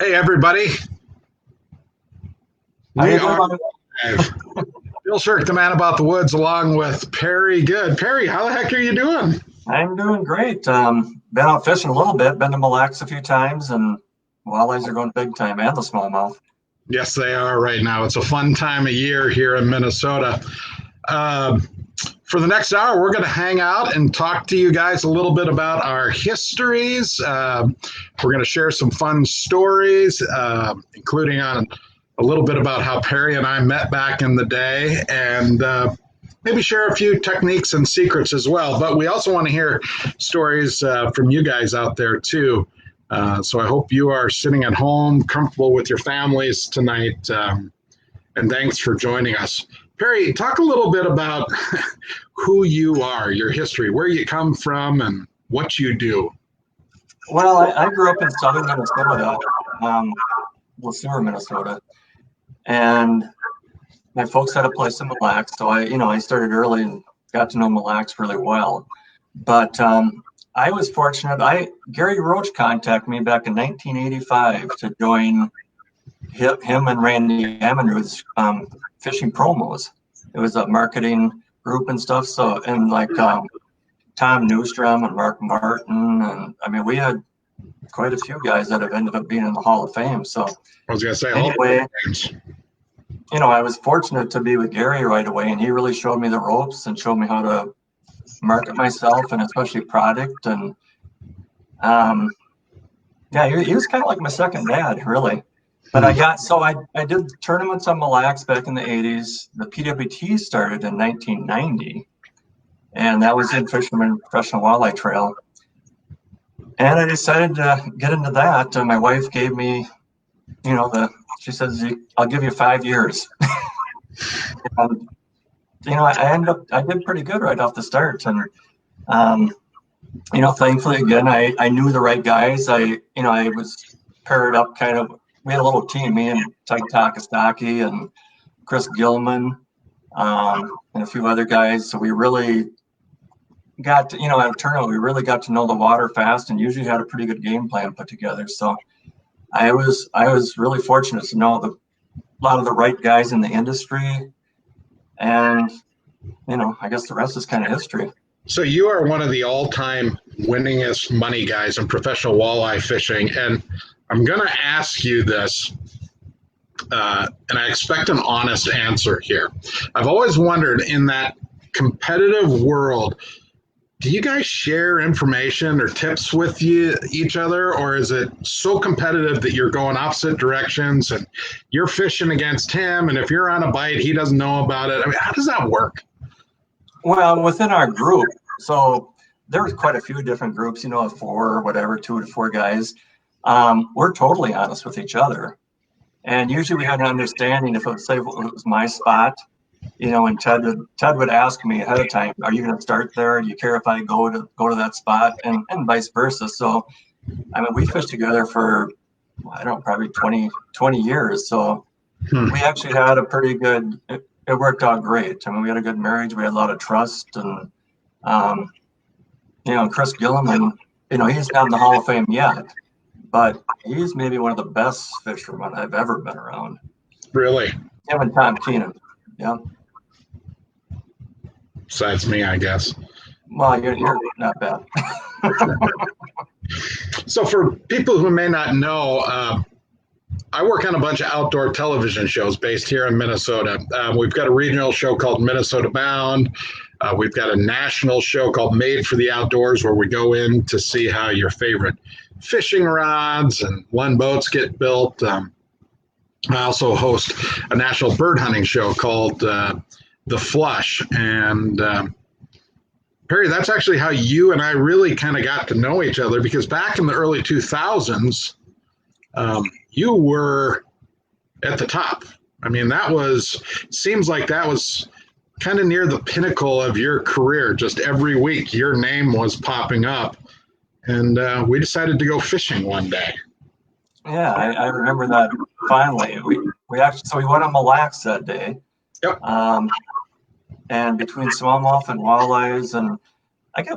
Hey, everybody. How We you are doing? live. Bill Sherck, the man about the woods, along with Perry Good. Perry, how the heck are you doing? I'm doing great. Been out fishing a little bit, been to Mille Lacs a few times, and walleyes are going big time, and the smallmouth. Yes, they are right now. It's a fun time of year here in Minnesota. Um, for the next hour, we're going to hang out and talk to you guys a little bit about our histories. We're going to share some fun stories, including on a little bit about how Perry and I met back in the day, and maybe share a few techniques and secrets as well. But we also want to hear stories from you guys out there too. So I hope you are sitting at home, comfortable with your families tonight. And thanks for joining us. Perry, talk a little bit about who you are, your history, where you come from, and what you do. Well, I grew up in southern Minnesota, um, Sewer, Minnesota, and my folks had a place in Mille Lacs, so I started early and got to know Mille Lacs really well. But I was fortunate. Gary Roach contacted me back in 1985 to join him and Randy Amenruth's fishing promos. It was a marketing group and stuff. So, and like Tom Newstrom and Mark Martin, and I mean, we had quite a few guys that have ended up being in the Hall of Fame. So, I was going to say, anyway, I was fortunate to be with Gary right away, and he really showed me the ropes and showed me how to market myself and especially product. And yeah, he was kind of like my second dad, really. But I did tournaments on Mille Lacs back in the 80s. The PWT started in 1990, and that was in Fisherman Professional Walleye Trail. And I decided to get into that. And my wife gave me, she says, I'll give you 5 years. And, I did pretty good right off the start. And, thankfully, again, I knew the right guys. I was paired up kind of. We had a little team, me and Tyke Takastaki and Chris Gilman, and a few other guys. So we really got to, at a tournament, we really got to know the water fast and usually had a pretty good game plan put together. So I was really fortunate to know a lot of the right guys in the industry. And, I guess the rest is kind of history. So you are one of the all-time winningest money guys in professional walleye fishing, and I'm going to ask you this, and I expect an honest answer here. I've always wondered, in that competitive world, do you guys share information or tips with each other, or is it so competitive that you're going opposite directions and you're fishing against him, and if you're on a bite, he doesn't know about it? I mean, how does that work? Well, within our group, so there's quite a few different groups, 4 or whatever, 2 to 4 guys. We're totally honest with each other. And usually we had an understanding if it was my spot, and Ted would ask me ahead of time, are you going to start there? Do you care if I go to that spot? And vice versa. So, I mean, we fished together for, I don't know, probably 20 years. So we actually had a pretty good, it worked out great. I mean, we had a good marriage. We had a lot of trust. And, Chris Gilliman, he's not in the Hall of Fame yet, but he's maybe one of the best fishermen I've ever been around. Really? Him and Tom Keenan. Yeah. Besides me, I guess. Well, you're not bad. So for people who may not know, I work on a bunch of outdoor television shows based here in Minnesota. We've got a regional show called Minnesota Bound. We've got a national show called Made for the Outdoors, where we go in to see how your favorite fishing rods and Lund boats get built. I also host a national bird hunting show called The Flush. And Perry, that's actually how you and I really kind of got to know each other, because back in the early 2000s, you were at the top. I mean, seems like that was kind of near the pinnacle of your career. Just every week, your name was popping up. And we decided to go fishing one day. Yeah, I remember that finally. We went on Mille Lacs that day. Yep. And between smallmouth and walleyes, and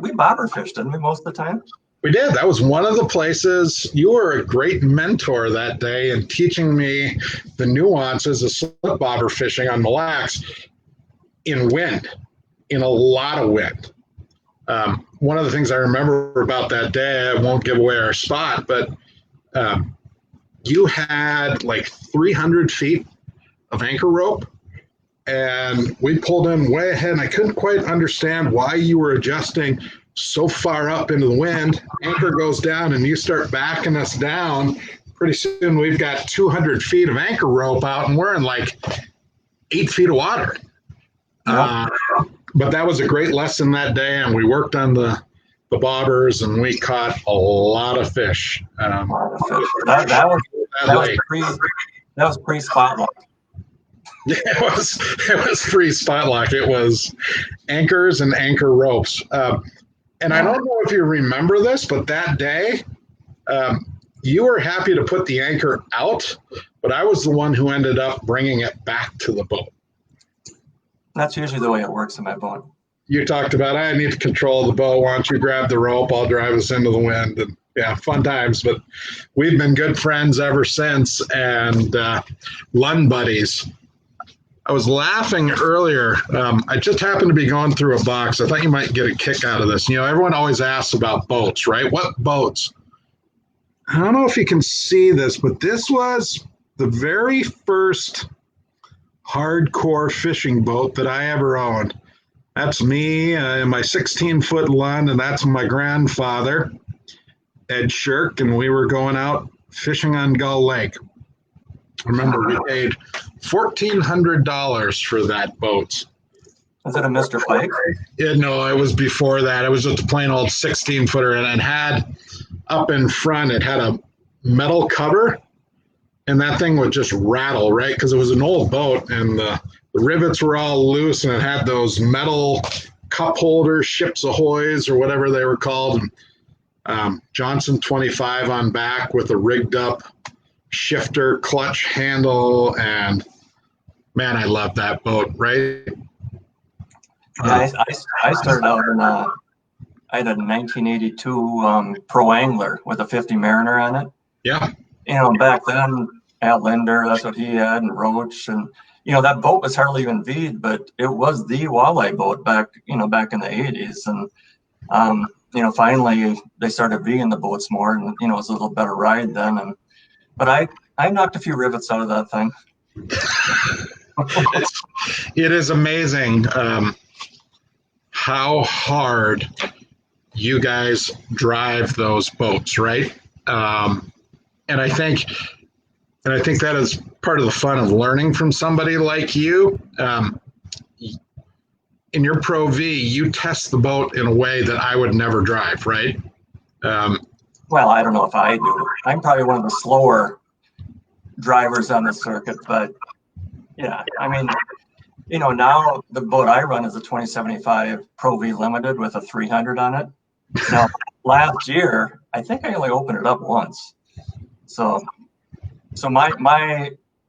we bobber fished, didn't we, most of the time? We did. That was one of the places. You were a great mentor that day in teaching me the nuances of slip bobber fishing on Mille Lacs in wind, in a lot of wind. One of the things I remember about that day, I won't give away our spot, but you had like 300 feet of anchor rope, and we pulled in way ahead, and I couldn't quite understand why you were adjusting so far up into the wind. Anchor goes down, and you start backing us down. Pretty soon, we've got 200 feet of anchor rope out, and we're in like 8 feet of water. Yep. But that was a great lesson that day, and we worked on the bobbers, and we caught a lot of fish. That was pre-spot lock. Yeah, it was pre-spot lock. It was anchors and anchor ropes. And I don't know if you remember this, but that day, you were happy to put the anchor out, but I was the one who ended up bringing it back to the boat. That's usually the way it works in my boat. You talked about, I need to control the boat. Why don't you grab the rope? I'll drive us into the wind. And yeah, fun times. But we've been good friends ever since, and Lund buddies. I was laughing earlier. I just happened to be going through a box. I thought you might get a kick out of this. You know, everyone always asks about boats, right? What boats? I don't know if you can see this, but this was the very first hardcore fishing boat that I ever owned. That's me in my 16-foot Lund, and that's my grandfather, Ed Sherck, and we were going out fishing on Gull Lake. I remember we paid $1,400 for that boat. Was it a Mr. Pike? No, it was before that. It was just a plain old 16-footer, and it had up in front, it had a metal cover, and that thing would just rattle, right? Because it was an old boat, and the rivets were all loose, and it had those metal cup holders, Ships Ahoy's or whatever they were called, and Johnson 25 on back with a rigged up shifter clutch handle, and man, I love that boat, right? Yeah, I started out in I had a 1982 Pro Angler with a 50 Mariner on it. Yeah. You know, back then, Al Linder, that's what he had, and Roach, and you know, that boat was hardly even V'd, but it was the walleye boat back in the 80s. And, you know, finally they started V'ing the boats more, and, you know, it was a little better ride then. But I knocked a few rivets out of that thing. It is amazing how hard you guys drive those boats, right? And I think that is part of the fun of learning from somebody like you. In your Pro V, you test the boat in a way that I would never drive, right? Well, I don't know if I do. I'm probably one of the slower drivers on the circuit, but yeah, I mean, you know, now the boat I run is a 2075 Pro V Limited with a 300 on it. Now, last year, I think I only opened it up once. So my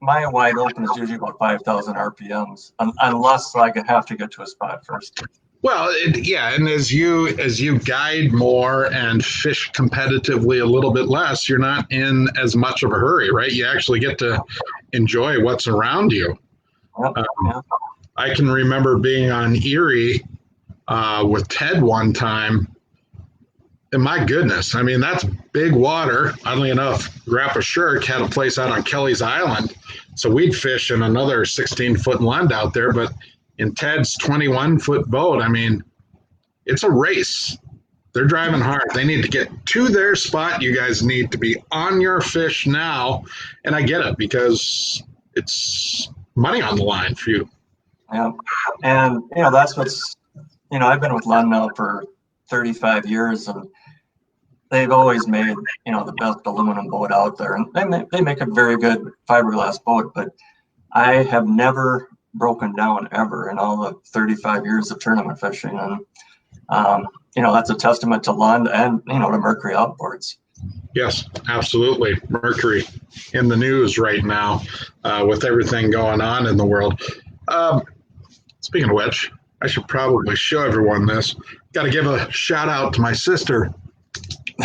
wide open is usually about 5,000 RPMs, unless I have to get to a spot first. Well, and as you guide more and fish competitively a little bit less, you're not in as much of a hurry, right? You actually get to enjoy what's around you. Yep, yeah. I can remember being on Erie with Ted one time. And my goodness, I mean, that's big water. Oddly enough, Grandpa Sherck had a place out on Kelly's Island. So we'd fish in another 16-foot Lund out there. But in Ted's 21-foot boat, I mean, it's a race. They're driving hard. They need to get to their spot. You guys need to be on your fish now. And I get it, because it's money on the line for you. Yeah. And, you know, that's what's, you know, I've been with Lund now for 35 years, and they've always made, you know, the best aluminum boat out there, and they make a very good fiberglass boat. But I have never broken down ever in all the 35 years of tournament fishing, and you know, that's a testament to Lund and, you know, to Mercury Outboards. Yes, absolutely. Mercury in the news right now with everything going on in the world. Speaking of which, I should probably show everyone this. Got to give a shout out to my sister,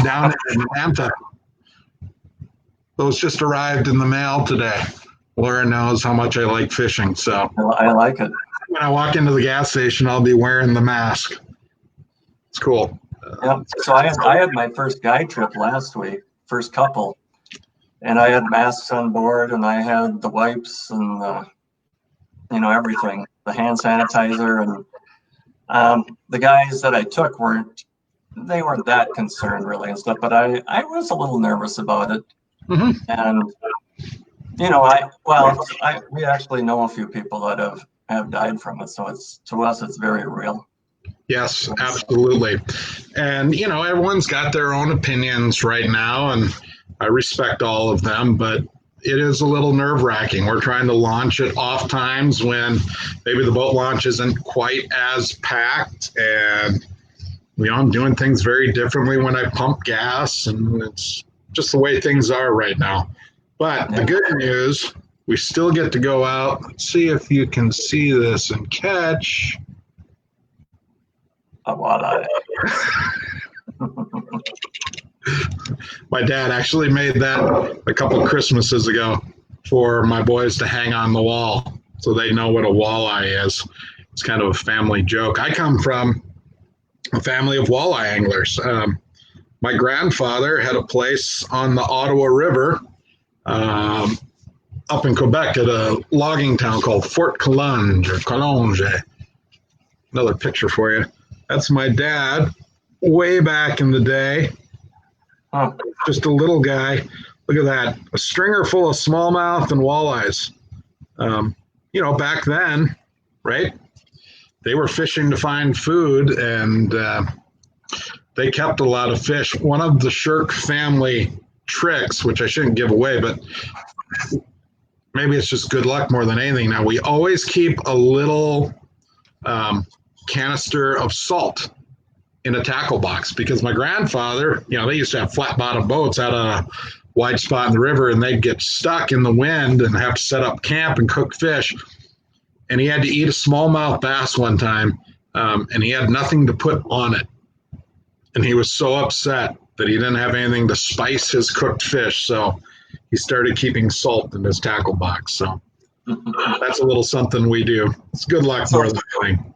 down in Atlanta. Those just arrived in the mail today. Laura knows how much I like fishing, so I like it. when I walk into the gas station, I'll be wearing the mask. It's cool. Yeah. So I had my first guide trip last week, first couple, and I had masks on board, and I had the wipes and everything, the hand sanitizer, and the guys that I took weren't that concerned really and stuff, but I was a little nervous about it. Mm-hmm. And we actually know a few people that have died from it, so to us it's very real. Yes, absolutely. And everyone's got their own opinions right now, and I respect all of them, but it is a little nerve-wracking. We're trying to launch it off times when maybe the boat launch isn't quite as packed, and I'm doing things very differently when I pump gas, and it's just the way things are right now. But the good news, we still get to go out. Let's see if you can see this and catch a walleye. My dad actually made that a couple Christmases ago for my boys to hang on the wall so they know what a walleye is. It's kind of a family joke. I come from a family of walleye anglers. My grandfather had a place on the Ottawa River up in Quebec at a logging town called Fort Collonge or Collonge. Another picture for you. That's my dad way back in the day. Huh. Just a little guy. Look at that. A stringer full of smallmouth and walleyes. Back then, right? They were fishing to find food, and they kept a lot of fish. One of the Sherck family tricks, which I shouldn't give away, but maybe it's just good luck more than anything. Now, we always keep a little canister of salt in a tackle box, because my grandfather, they used to have flat bottom boats out on a wide spot in the river, and they'd get stuck in the wind and have to set up camp and cook fish. And he had to eat a smallmouth bass one time, and he had nothing to put on it. And he was so upset that he didn't have anything to spice his cooked fish. So he started keeping salt in his tackle box. So that's a little something we do. It's good luck more than anything.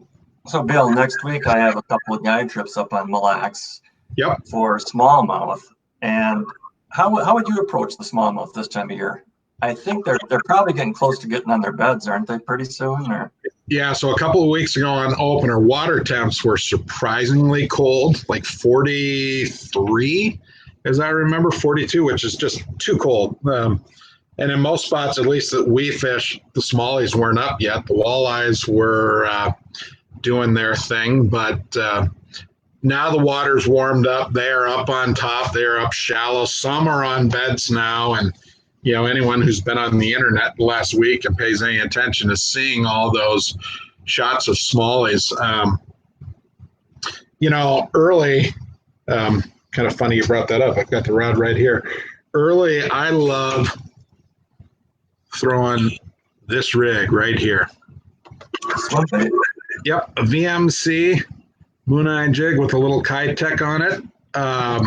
So Bill, next week I have a couple of guide trips up on Mille Lacs. Yep. For smallmouth. And how would you approach the smallmouth this time of year? I think they're probably getting close to getting on their beds, aren't they, pretty soon? Or yeah, so a couple of weeks ago on opener, water temps were surprisingly cold, like 43, as I remember, 42, which is just too cold. And in most spots, at least that we fish, the smallies weren't up yet. The walleyes were doing their thing, but now the water's warmed up. They are up on top. They're up shallow. Some are on beds now, and anyone who's been on the internet the last week and pays any attention is seeing all those shots of smallies. Early, kind of funny you brought that up. I've got the rod right here. Early, I love throwing this rig right here. okay. Yep, a VMC Moon Eye jig with a little Kitech on it. I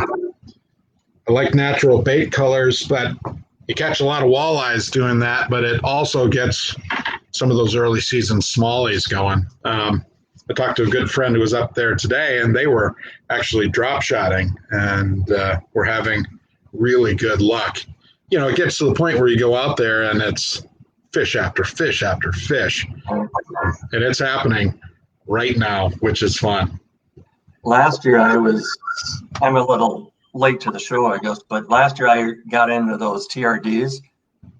like natural bait colors, but you catch a lot of walleyes doing that, but it also gets some of those early season smallies going. I talked to a good friend who was up there today, and they were actually drop shotting, and were having really good luck. It gets to the point where you go out there and it's fish after fish after fish, and it's happening right now, which is fun. Last year I'm a little late to the show, I guess, but last year I got into those TRDs.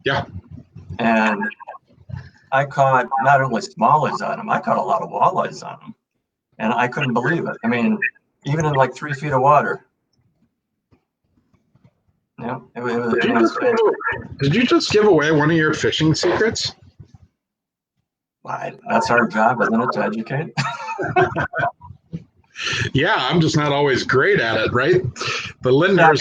Yeah. And I caught not only smallies on them, I caught a lot of walleyes on them. And I couldn't believe it. I mean, even in like 3 feet of water. Yeah, it was strange. Did you just give away one of your fishing secrets? That's our job, isn't it, to educate? Yeah, I'm just not always great at it, right? The Lindners,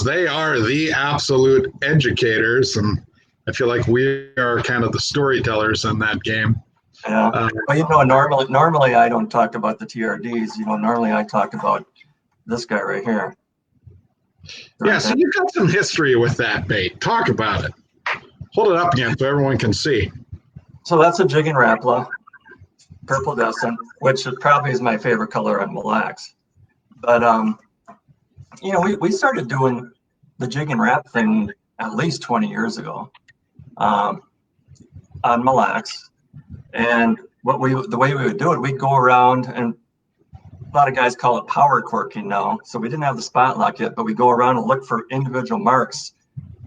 they are the absolute educators, and I feel like we are kind of the storytellers in that game. Yeah, well, normally I don't talk about the TRDs. Normally I talk about this guy right here. Yeah, so you've got some history with that bait. Talk about it. Hold it up again so everyone can see. So that's a jig and rapala, purple descent, which probably is my favorite color on Mille Lacs. But we started doing the jig and wrap thing at least 20 years ago on Mille Lacs. And the way we would do it, we'd go around, and a lot of guys call it power quirking now. So we didn't have the spot lock yet, but we go around and look for individual marks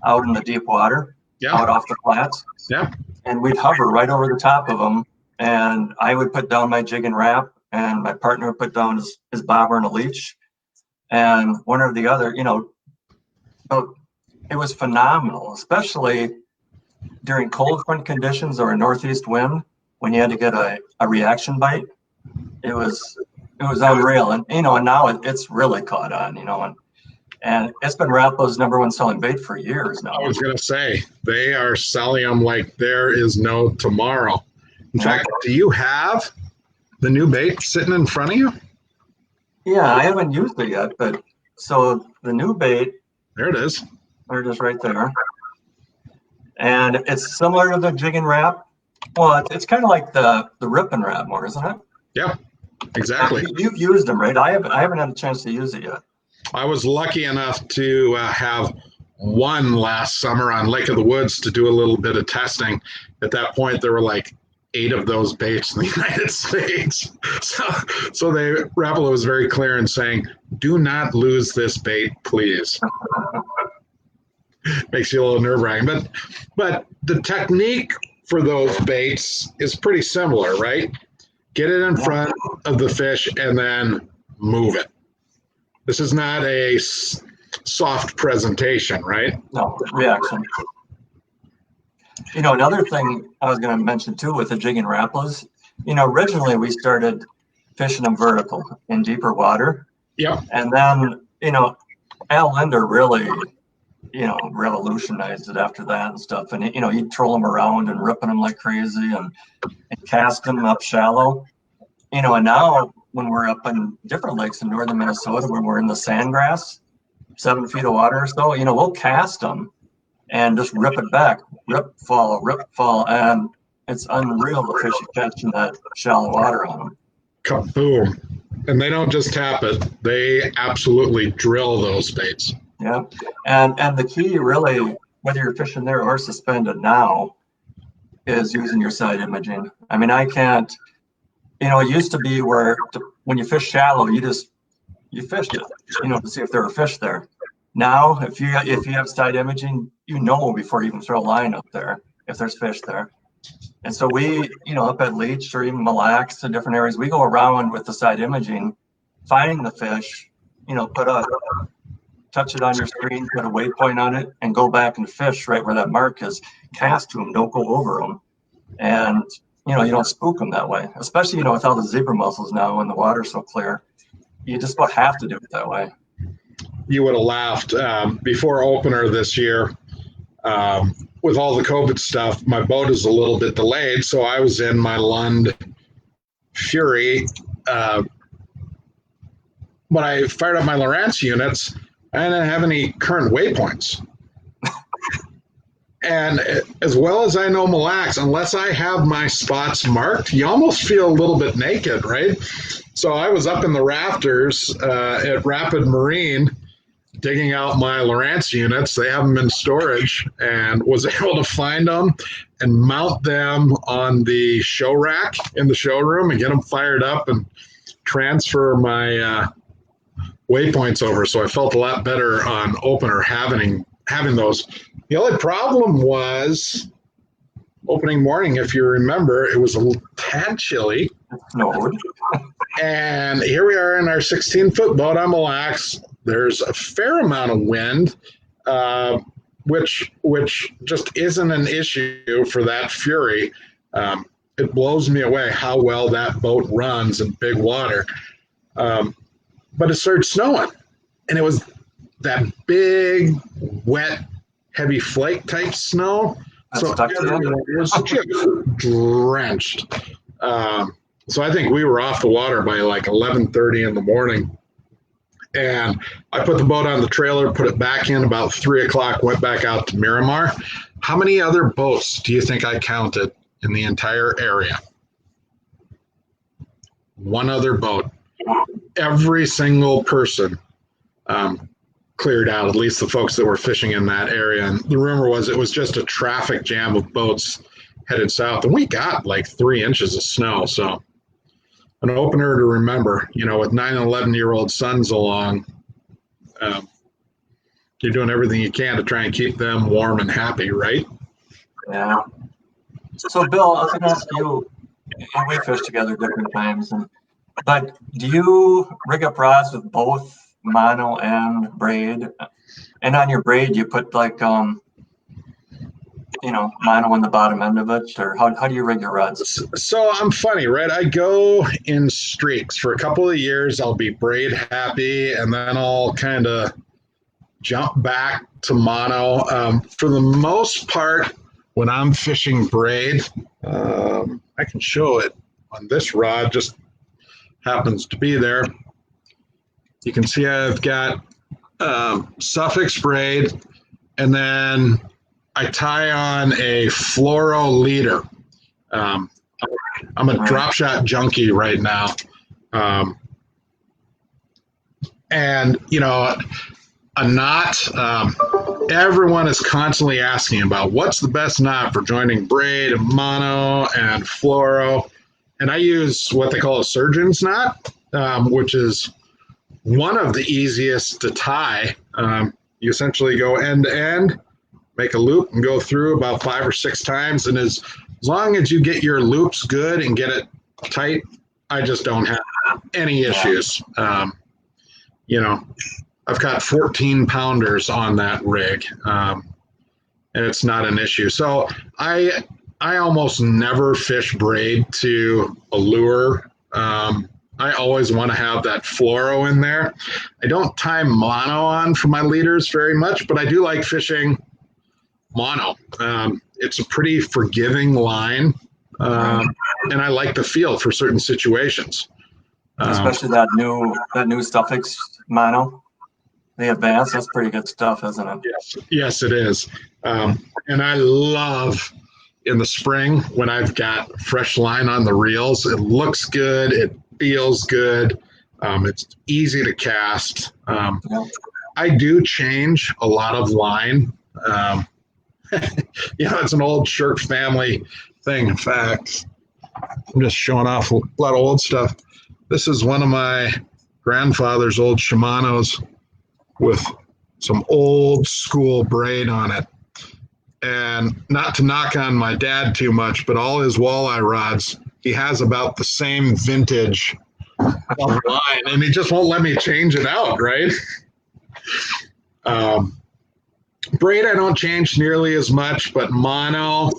out in the deep water, out off the flats. Yeah. And we'd hover right over the top of them. And I would put down my jig and wrap, and my partner would put down his bobber and a leech, and one or the other, So it was phenomenal, especially during cold front conditions or a northeast wind when you had to get a reaction bite. It was unreal. And and now it's really caught on, and it's been Rappala's #1 selling bait for years now. I was going to say, they are selling them like there is no tomorrow. In fact, do you have the new bait sitting in front of you? Yeah, I haven't used it yet, but so the new bait. There it is. There it is right there. And it's similar to the jig and wrap. Well, it's kind of like the rip and wrap more, isn't it? Yeah, exactly. You've used them, right? I haven't had a chance to use it yet. I was lucky enough to have one last summer on Lake of the Woods to do a little bit of testing. At that point, there were like 8 of those baits in the United States. So Rapala was very clear in saying, do not lose this bait, please. Makes you a little nerve-wracking. But the technique for those baits is pretty similar, right? Get it in front of the fish and then move it. This is not a soft presentation, right? No, reaction. Another thing I was going to mention too with the jig and rapalas, originally we started fishing them vertical in deeper water. Yep. And then, Al Linder really, revolutionized it after that and stuff. And, he'd troll them around and ripping them like crazy and cast them up shallow. And now when we're up in different lakes in northern Minnesota, when we're in the sandgrass, 7 feet of water or so, we'll cast them and just rip it back, rip, fall. And it's unreal the fish you catch in that shallow water on them. Kaboom. And they don't just tap it, they absolutely drill those baits. Yeah. And the key really, whether you're fishing there or suspended now, is using your side imaging. I mean, I can't, it used to be where when you fish shallow, you fished it, to see if there were fish there. Now, if you have side imaging, before you even throw a line up there, if there's fish there. And so we, up at Leech or even Mille Lacs and different areas, we go around with the side imaging, finding the fish, touch it on your screen, put a waypoint on it, and go back and fish right where that mark is. Cast to them, don't go over them. And, you don't spook them that way, especially, with all the zebra mussels now when the water's so clear. You just about have to do it that way. You would have laughed before opener this year. With all the COVID stuff, my boat is a little bit delayed, so I was in my Lund Fury. When I fired up my Lowrance units, I didn't have any current waypoints. And as well as I know Mille Lacs, unless I have my spots marked, you almost feel a little bit naked, right? So I was up in the rafters at Rapid Marine digging out my Lowrance units. They have them in storage, and was able to find them and mount them on the show rack in the showroom and get them fired up and transfer my waypoints over. So I felt a lot better on opener having those. The only problem was opening morning, if you remember, it was a tad chilly. No. And here we are in our 16-foot boat on Mille Lacs. There's a fair amount of wind, which just isn't an issue for that Fury. It blows me away how well that boat runs in big water. But it started snowing, and it was that big, wet, heavy flake type snow. So it was just drenched. So I think we were off the water by like 11:30 in the morning. And I put the boat on the trailer, put it back in about 3 o'clock, went back out to Miramar. How many other boats do you think I counted in the entire area? One other boat. Every single person cleared out, at least the folks that were fishing in that area. And the rumor was it was just a traffic jam of boats headed south. And we got like 3 inches of snow. So an opener to remember, with 9 and 11-year-old sons along, you're doing everything you can to try and keep them warm and happy, right? Yeah. So, Bill, I was going to ask you, we fish together different times, but do you rig up rods with both mono and braid? And on your braid, you put like, mono on the bottom end of it, or how do you rig your rods? So I'm funny, right? I go in streaks. For a couple of years, I'll be braid happy, and then I'll kind of jump back to mono. For the most part, when I'm fishing braid, I can show it on this rod, just happens to be there. You can see I've got suffix braid, and then I tie on a fluoro leader. I'm a drop shot junkie right now. And, a knot, everyone is constantly asking about what's the best knot for joining braid and mono and fluoro. And I use what they call a surgeon's knot, which is one of the easiest to tie. You essentially go end to end, make a loop, and go through about 5 or 6 times. And as long as you get your loops good and get it tight, I just don't have any issues. I've got 14 pounders on that rig, and it's not an issue. So I almost never fish braid to a lure. I always want to have that fluoro in there. I don't tie mono on for my leaders very much, but I do like fishing mono. It's a pretty forgiving line, and I like the feel for certain situations. Especially that new suffix mono. The advanced, that's pretty good stuff, isn't it? Yes, it is. And I love in the spring when I've got fresh line on the reels. It looks good. It feels good. It's easy to cast. I do change a lot of line. It's an old Sherck family thing. In fact, I'm just showing off a lot of old stuff. This is one of my grandfather's old Shimanos with some old school braid on it. And not to knock on my dad too much, but all his walleye rods, he has about the same vintage of line, and he just won't let me change it out, right? Braid I don't change nearly as much, but mono,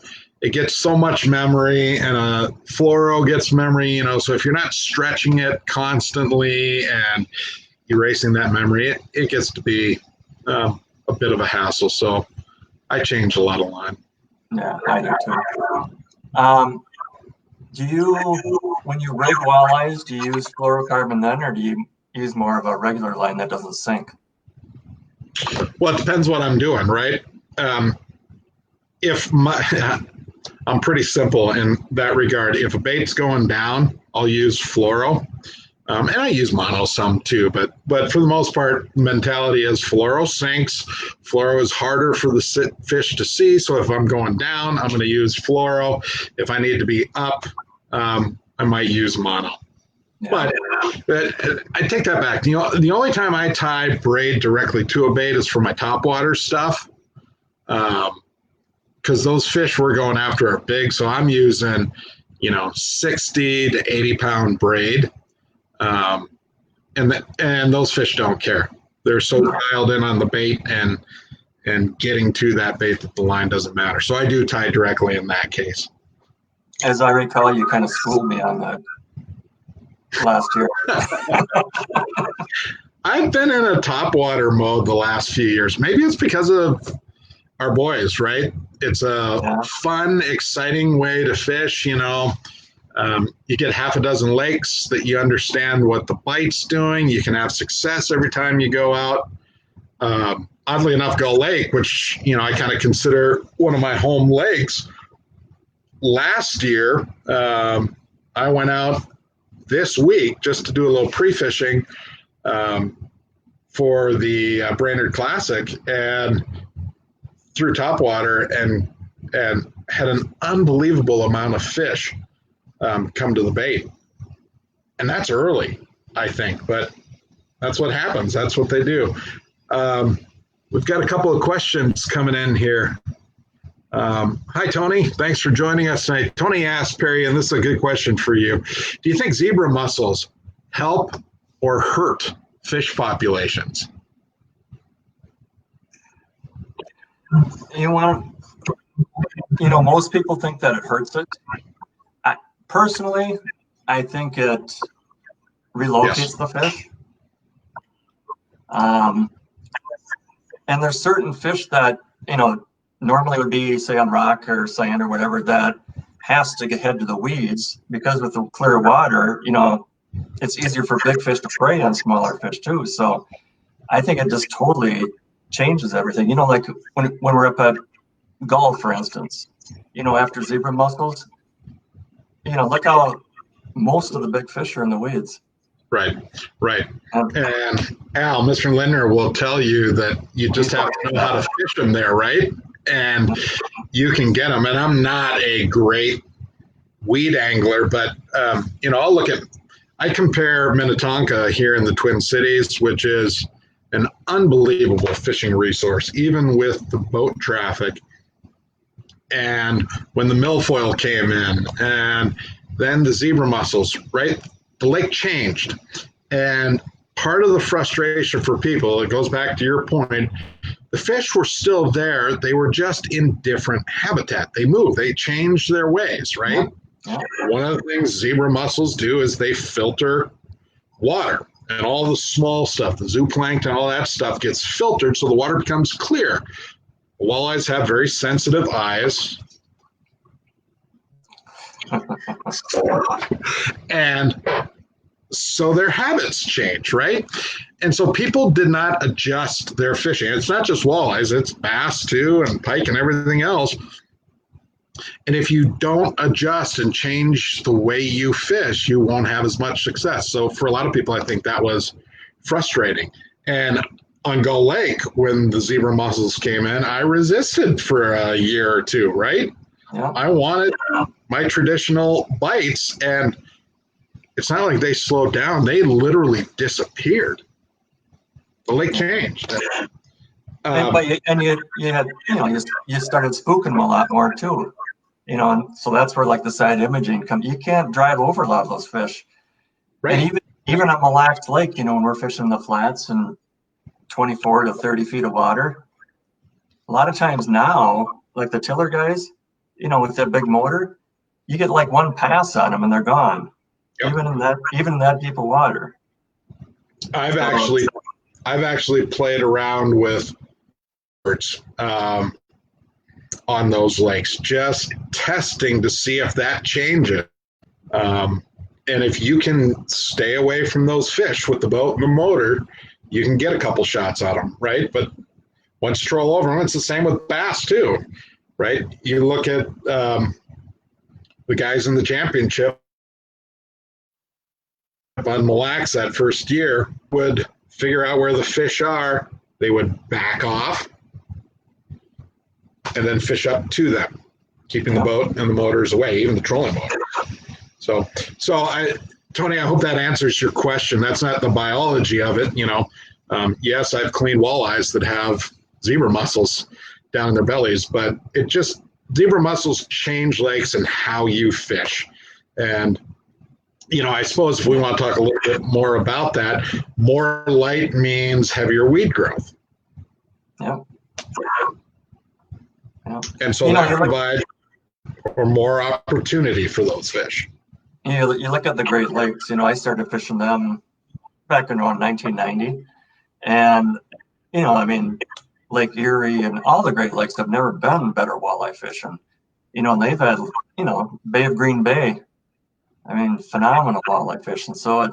it gets so much memory, and a fluoro gets memory, so if you're not stretching it constantly and erasing that memory, it gets to be a bit of a hassle. So I change a lot of line. Yeah, I do too. Do you, when you rig walleyes, do you use fluorocarbon then, or do you use more of a regular line that doesn't sink? Well, it depends what I'm doing, right? I'm pretty simple in that regard. If a bait's going down, I'll use fluoro. And I use mono some too, but for the most part, mentality is fluoro sinks. Fluoro is harder for the fish to see, so if I'm going down, I'm going to use fluoro. If I need to be up, I might use mono. Yeah. But I take that back. The only time I tie braid directly to a bait is for my topwater stuff, because those fish we're going after are big, so I'm using 60 to 80 pound braid. And those fish don't care. They're so dialed in on the bait and getting to that bait that the line doesn't matter. So I do tie directly in that case. As I recall, you kind of schooled me on that last year. I've been in a topwater mode the last few years. Maybe it's because of our boys, right? It's a fun, exciting way to fish. You get half a dozen lakes that you understand what the bite's doing. You can have success every time you go out. Oddly enough, Gull Lake, which I kind of consider one of my home lakes. Last year, I went out this week just to do a little pre-fishing for the Brainerd Classic, and threw topwater and had an unbelievable amount of fish come to the bait. And that's early, I think, but that's what happens. That's what they do. We've got a couple of questions coming in here. Hi, Tony. Thanks for joining us tonight. Tony asked, Perry, and this is a good question for you. Do you think zebra mussels help or hurt fish populations? Most people think that it hurts it. Personally, I think it relocates the fish. And there's certain fish that, normally would be, say, on rock or sand or whatever, that has to head to the weeds, because with the clear water, it's easier for big fish to prey on smaller fish too. So I think it just totally changes everything. Like when we're up at Gull, for instance, after zebra mussels, look how most of the big fish are in the weeds. Right. And Al, Mr. Lindner will tell you that you just have to know how to fish them there, right? And you can get them. And I'm not a great weed angler, but I compare Minnetonka here in the Twin Cities, which is an unbelievable fishing resource, even with the boat traffic. And when the milfoil came in, and then the zebra mussels, right? The lake changed. And part of the frustration for people, it goes back to your point, the fish were still there. They were just in different habitat. They moved, they changed their ways, right? Yeah. One of the things zebra mussels do is they filter water, and all the small stuff, the zooplankton, all that stuff gets filtered so the water becomes clear. Walleyes have very sensitive eyes. And so their habits change, right? And so people did not adjust their fishing. It's not just walleyes, it's bass too, and pike and everything else. And if you don't adjust and change the way you fish, you won't have as much success. So for a lot of people, I think that was frustrating. And on Gull Lake, when the zebra mussels came in, I resisted for a year or two, right? Yeah. I wanted my traditional bites, and it's not like they slowed down. They literally disappeared. The lake changed. You started spooking them a lot more too, and so that's where like the side imaging comes. You can't drive over a lot of those fish, right? And even at Mille Lacs Lake, when we're fishing the flats and 24 to 30 feet of water, a lot of times now, like the tiller guys, with that big motor, you get like one pass on them and they're gone. Yep. Even in that deep of water. I've actually played around with on those lakes, just testing to see if that changes. And if you can stay away from those fish with the boat and the motor, you can get a couple shots at them, right? But once you troll over them, it's the same with bass too, right? You look at the guys in the championship on Mille Lacs that first year would figure out where the fish are. They would back off and then fish up to them, keeping the boat and the motors away, even the trolling motor. So Tony, I hope that answers your question. That's not the biology of it. Yes, I've cleaned walleyes that have zebra mussels down in their bellies, but zebra mussels change lakes and how you fish. And, I suppose if we want to talk a little bit more about that, more light means heavier weed growth. Yeah. And so that provides more opportunity for those fish. You look at the Great Lakes, I started fishing them back in around 1990. And, Lake Erie and all the Great Lakes have never been better walleye fishing. And they've had, Bay of Green Bay, I mean, phenomenal walleye fishing. So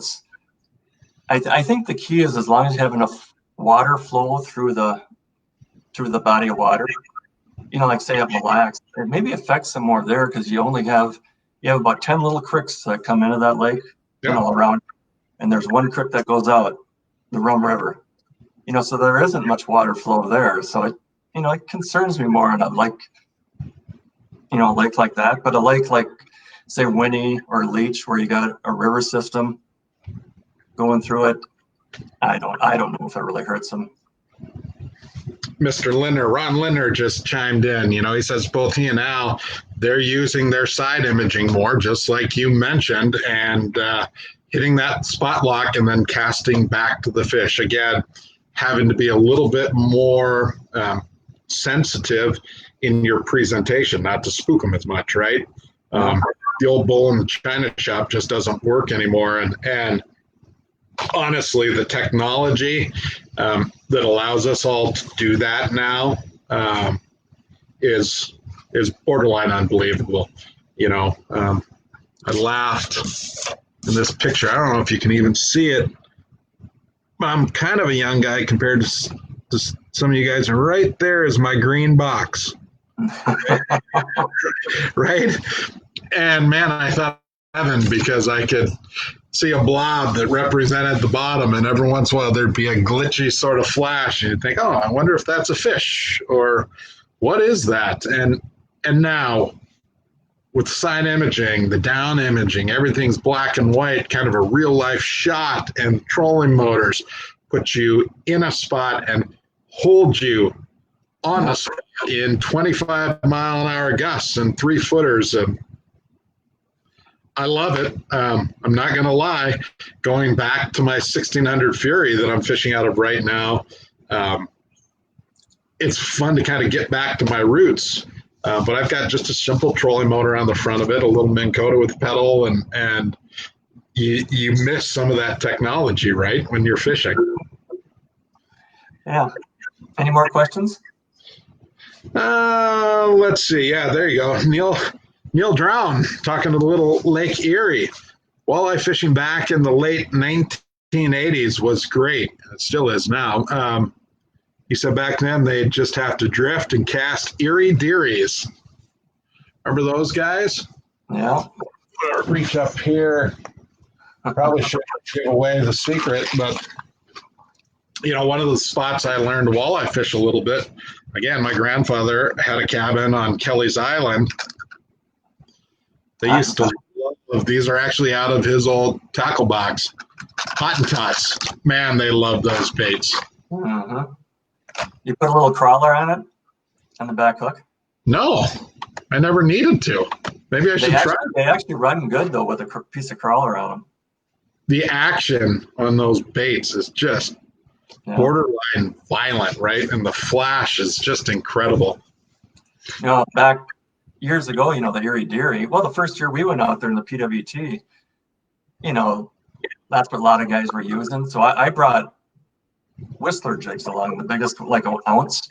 I think the key is as long as you have enough water flow through the body of water, like say at Mille Lacs, it maybe affects them more there because you have about 10 little creeks that come into that lake, around, and there's one creek that goes out, the Rum River, so there isn't much water flow there. So it concerns me more on a lake, a lake like that, but a lake like say Winnie or Leech where you got a river system going through it, I don't know if it really hurts them. Mr. Linder, Ron Linder just chimed in. He says both he and Al, they're using their side imaging more, just like you mentioned, and hitting that spot lock and then casting back to the fish. Again, having to be a little bit more sensitive in your presentation, not to spook them as much, right? The old bull in the china shop just doesn't work anymore. And honestly, the technology that allows us all to do that now is borderline unbelievable. I laughed in this picture. I don't know if you can even see it. I'm kind of a young guy compared to some of you guys, and right there is my green box. Right? And man, I thought heaven, because I could see a blob that represented the bottom, and every once in a while there'd be a glitchy sort of flash, and you'd think, oh, I wonder if that's a fish, or what is that? And now with side imaging, the down imaging, everything's black and white, kind of a real life shot, and trolling motors put you in a spot and hold you on the spot in 25-mile-an-hour gusts and 3-footers. And I love it. I'm not going to lie. Going back to my 1600 Fury that I'm fishing out of right now, it's fun to kind of get back to my roots. But I've got just a simple trolling motor on the front of it, a little Minn Kota with pedal, and you miss some of that technology, right, when you're fishing. Yeah. Any more questions? Let's see. Yeah, there you go. Neil Drown talking to the little Lake Erie. Walleye fishing back in the late 1980s was great. It still is now. He said back then they'd just have to drift and cast Erie Dearies. Remember those guys? Yeah. Reach up here. I probably should give away the secret, but one of the spots I learned to walleye fish a little bit. Again, my grandfather had a cabin on Kelly's Island. They used to love, these are actually out of his old tackle box. Hottentots. Man, they love those baits. Mm-hmm. You put a little crawler on it, on the back hook? No, I never needed to. Maybe I should try. They actually run good, though, with a piece of crawler on them. The action on those baits is just borderline violent, right? And the flash is just incredible. Back years ago, the Erie Deary, well, the first year we went out there in the PWT, that's what a lot of guys were using. So I brought Whistler jigs along, the biggest, like an ounce,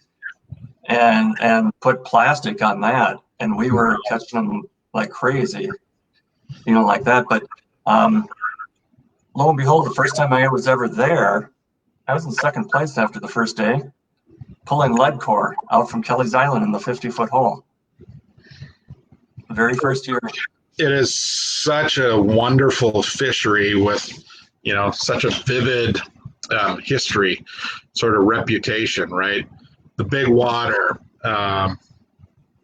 and put plastic on that. And we were catching them like crazy, like that. But lo and behold, the first time I was ever there, I was in second place after the first day, pulling lead core out from Kelly's Island in the 50-foot hole. The very first year. It is such a wonderful fishery with, such a vivid history, sort of reputation, right? The big water, the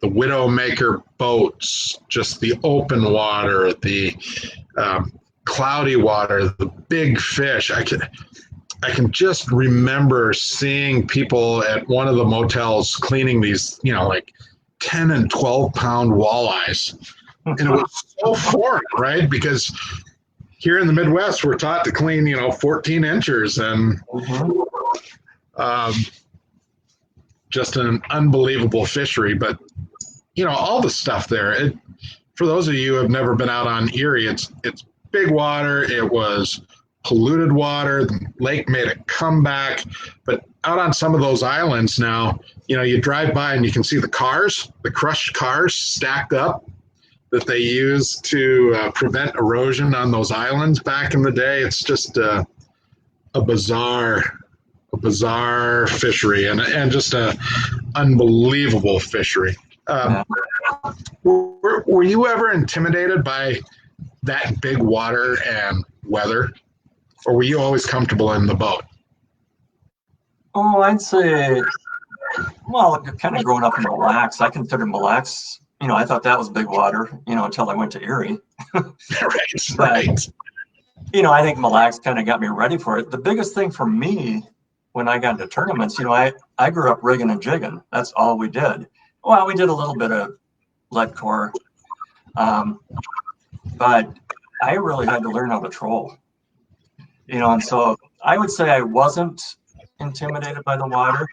Widowmaker boats, just the open water, the cloudy water, the big fish. I can just remember seeing people at one of the motels cleaning these, like 10 and 12 pound walleyes. And it was so foreign, right? Because here in the Midwest, we're taught to clean, 14 inches and just an unbelievable fishery. But, all the stuff there, for those of you who have never been out on Erie, it's big water. It was polluted water. The lake made a comeback. But out on some of those islands now, you drive by and you can see the crushed cars stacked up that they use to prevent erosion on those islands back in the day. It's just a bizarre fishery and just a unbelievable fishery. Were you ever intimidated by that big water and weather, or were you always comfortable in the boat? Oh, I'd say, well, kind of growing up in Mille Lacs, I considered Mille Lacs, I thought that was big water, until I went to Erie. Right. I think Mille Lacs kind of got me ready for it. The biggest thing for me when I got into tournaments, I grew up rigging and jigging. That's all we did. Well, we did a little bit of lead core, but I really had to learn how to troll, and so I would say I wasn't intimidated by the water,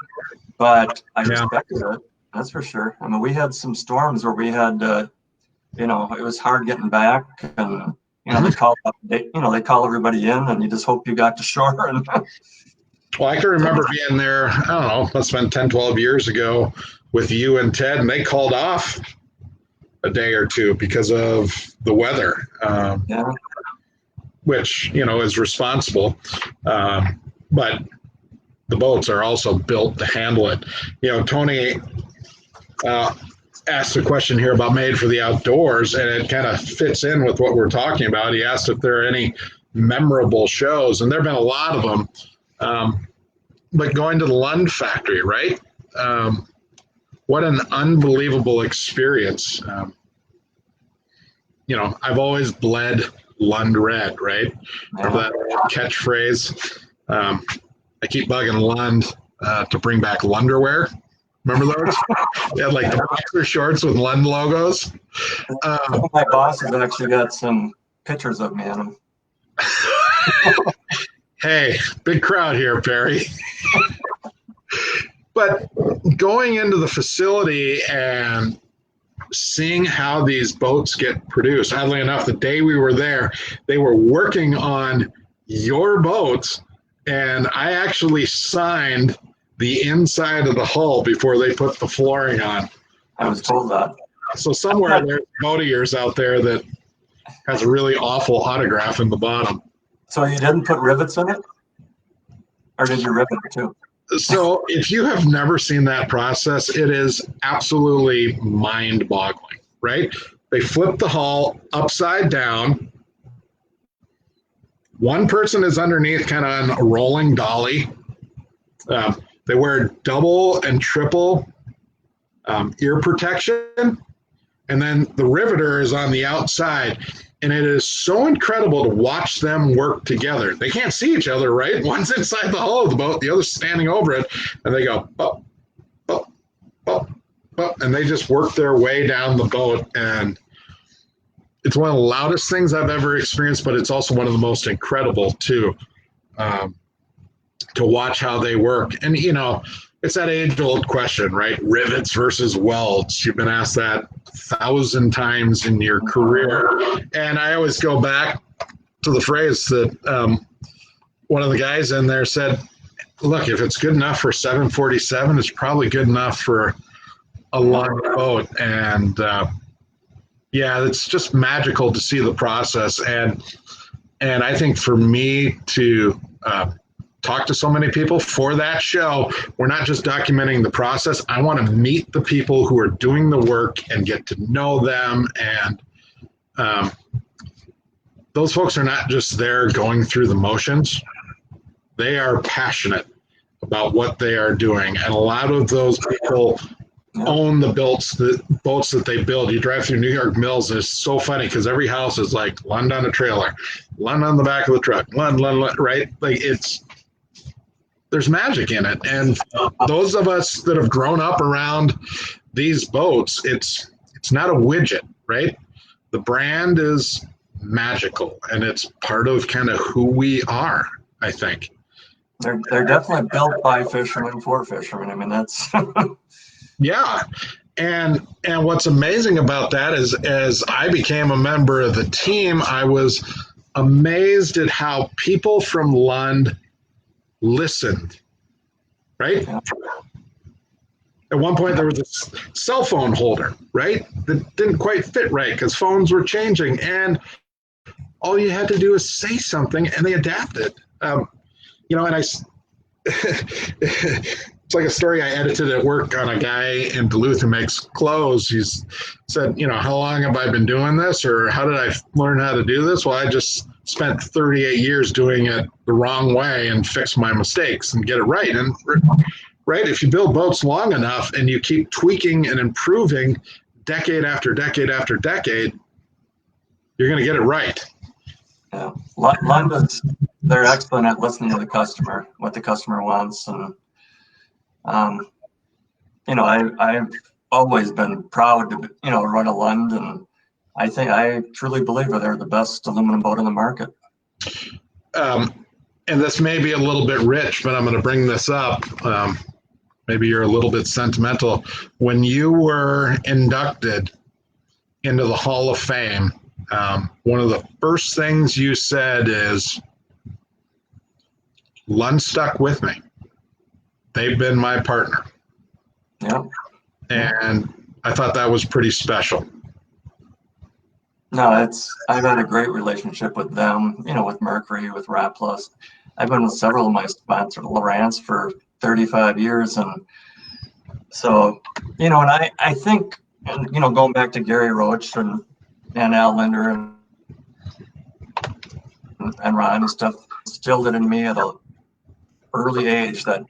but I respected it. That's for sure. I mean, we had some storms where we had, it was hard getting back, and they call everybody in, and you just hope you got to shore. And well, I can remember being there, I don't know, must have been 10, 12 years ago with you and Ted, and they called off a day or two because of the weather, which, is responsible. But the boats are also built to handle it. Tony asked a question here about Made for the Outdoors, and it kind of fits in with what we're talking about. He asked if there are any memorable shows, and there have been a lot of them. But going to the Lund factory, right? What an unbelievable experience. I've always bled Lund red, right? Remember that catchphrase? I keep bugging Lund to bring back Lunderwear. Remember those? They had like the boxer shorts with Lund logos. My boss has actually got some pictures of me in them. Hey, big crowd here, Perry. But going into the facility and seeing how these boats get produced, oddly enough, the day we were there, they were working on your boats, and I actually signed the inside of the hull before they put the flooring on. I was told that. So somewhere there's a boat of yours out there that has a really awful autograph in the bottom. So you didn't put rivets in it? Or did you rivet it too? So if you have never seen that process, it is absolutely mind-boggling, right? They flip the hull upside down. One person is underneath kind of on a rolling dolly. They wear double and triple ear protection. And then the riveter is on the outside. And it is so incredible to watch them work together. They can't see each other, right? One's inside the hull of the boat, the other's standing over it, and they go, bop, bop, bop, bop, and they just work their way down the boat. And it's one of the loudest things I've ever experienced, but it's also one of the most incredible, too, to watch how they work. And, it's that age-old question, right? Rivets versus welds. You've been asked that 1,000 times in your career. And I always go back to the phrase that one of the guys in there said, look, if it's good enough for 747, it's probably good enough for a long boat. And it's just magical to see the process. And I think for me to talk to so many people for that show, we're not just documenting the process. I want to meet the people who are doing the work and get to know them. And those folks are not just there going through the motions. They are passionate about what they are doing. And a lot of those people own the boats that they build. You drive through New York Mills, and it's so funny because every house is like Lund on a trailer, Lund on the back of the truck, Lund, right? Like there's magic in it. And those of us that have grown up around these boats, it's not a widget, right? The brand is magical, and it's part of kind of who we are, I think. They're definitely built by fishermen for fishermen. I mean, that's yeah. And what's amazing about that is, as I became a member of the team, I was amazed at how people from Lund listened, right? At one point, there was a cell phone holder, right? That didn't quite fit right because phones were changing. And all you had to do is say something and they adapted. And it's like a story I edited at work on a guy in Duluth who makes clothes. He's said, how long have I been doing this, or how did I learn how to do this? Well, I just spent 38 years doing it the wrong way and fix my mistakes and get it right. And right, if you build boats long enough and you keep tweaking and improving decade after decade after decade, you're going to get it right. Yeah, Lund they're excellent at listening to the customer, what the customer wants, and I've always been proud to run a Lund, and I truly believe that they're the best aluminum boat in the market. And this may be a little bit rich, but I'm going to bring this up. Maybe you're a little bit sentimental. When you were inducted into the Hall of Fame, one of the first things you said is, Lund stuck with me. They've been my partner. Yeah. And I thought that was pretty special. No, I've had a great relationship with them, with Mercury, with Rapplus. I've been with several of my sponsors, Lowrance, for 35 years. And so, and I think, going back to Gary Roach and Al Linder and Ron and stuff, instilled it in me at an early age that,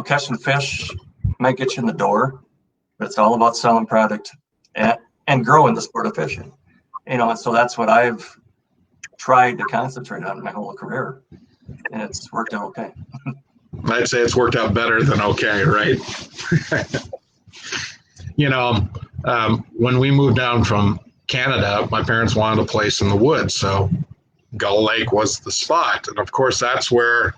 catching fish might get you in the door, but it's all about selling product and growing the sport of fishing. And so that's what I've tried to concentrate on my whole career, and it's worked out okay. I'd say it's worked out better than okay, right? When we moved down from Canada, my parents wanted a place in the woods, so Gull Lake was the spot. And of course, that's where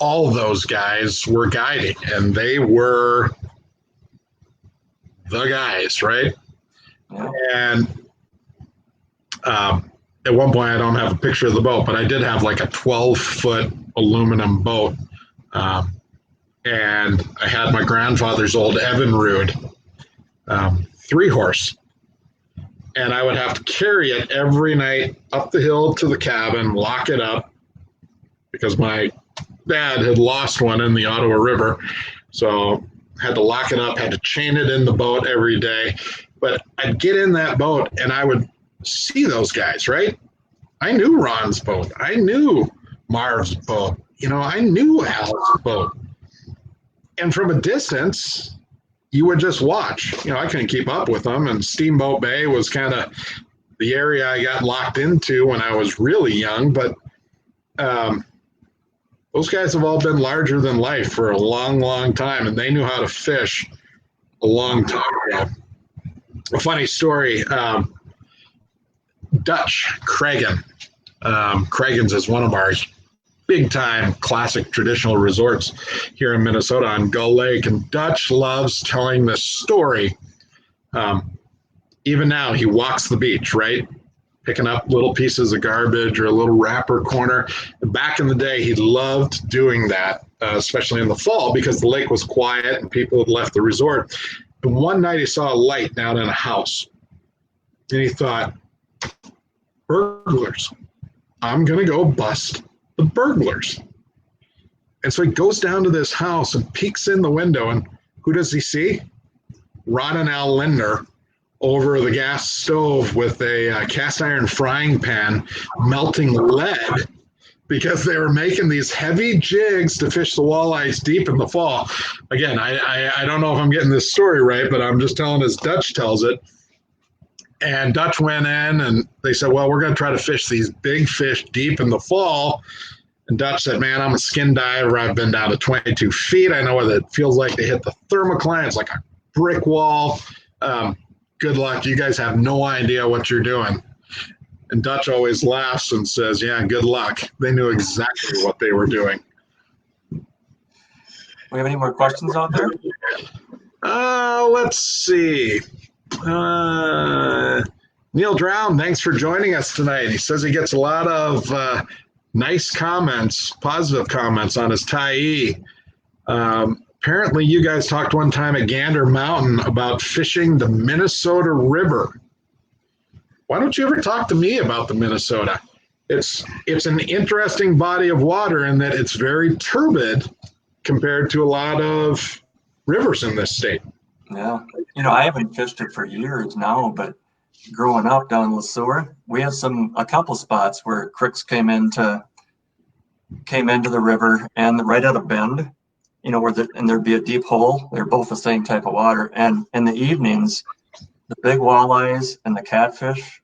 all those guys were guiding, and they were the guys, right? Yeah. And at one point, I don't have a picture of the boat, but I did have like a 12-foot aluminum boat. And I had my grandfather's old Evinrude 3-horse. And I would have to carry it every night up the hill to the cabin, lock it up, because my dad had lost one in the Ottawa River. So had to lock it up, had to chain it in the boat every day. But I'd get in that boat and I would see those guys, right? I knew Ron's boat. I knew Marv's boat. I knew Al's boat. And from a distance, you would just watch. I couldn't keep up with them. And Steamboat Bay was kind of the area I got locked into when I was really young. But those guys have all been larger than life for a long, long time. And they knew how to fish a long time ago. A funny story. Dutch Cragen. Cragen's is one of our big-time classic traditional resorts here in Minnesota on Gull Lake. And Dutch loves telling this story. Even now, he walks the beach, right? Picking up little pieces of garbage or a little wrapper corner. And back in the day, he loved doing that, especially in the fall, because the lake was quiet and people had left the resort. And one night he saw a light down in a house. And he thought, burglars. I'm going to go bust the burglars. And so he goes down to this house and peeks in the window. And who does he see? Ron and Al Linder over the gas stove with a cast iron frying pan melting lead, because they were making these heavy jigs to fish the walleyes deep in the fall. Again, I don't know if I'm getting this story right, but I'm just telling as Dutch tells it. And Dutch went in and they said, well, we're going to try to fish these big fish deep in the fall. And Dutch said, man, I'm a skin diver. I've been down to 22 feet. I know what it feels like to hit the thermocline. It's like a brick wall. Good luck. You guys have no idea what you're doing. And Dutch always laughs and says, yeah, good luck. They knew exactly what they were doing. We have any more questions out there? Let's see. Neil Drown, thanks for joining us tonight. He says he gets a lot of nice comments, positive comments on his Tyee. apparently you guys talked one time at Gander Mountain about fishing the Minnesota River. Why don't you ever talk to me about the Minnesota? It's an interesting body of water in that it's very turbid compared to a lot of rivers in this state. Yeah. I haven't fished it for years now, but growing up down in Le Sueur, we have a couple spots where crooks came into the river and right at a bend, and there'd be a deep hole. They're both the same type of water. And in the evenings, the big walleyes and the catfish,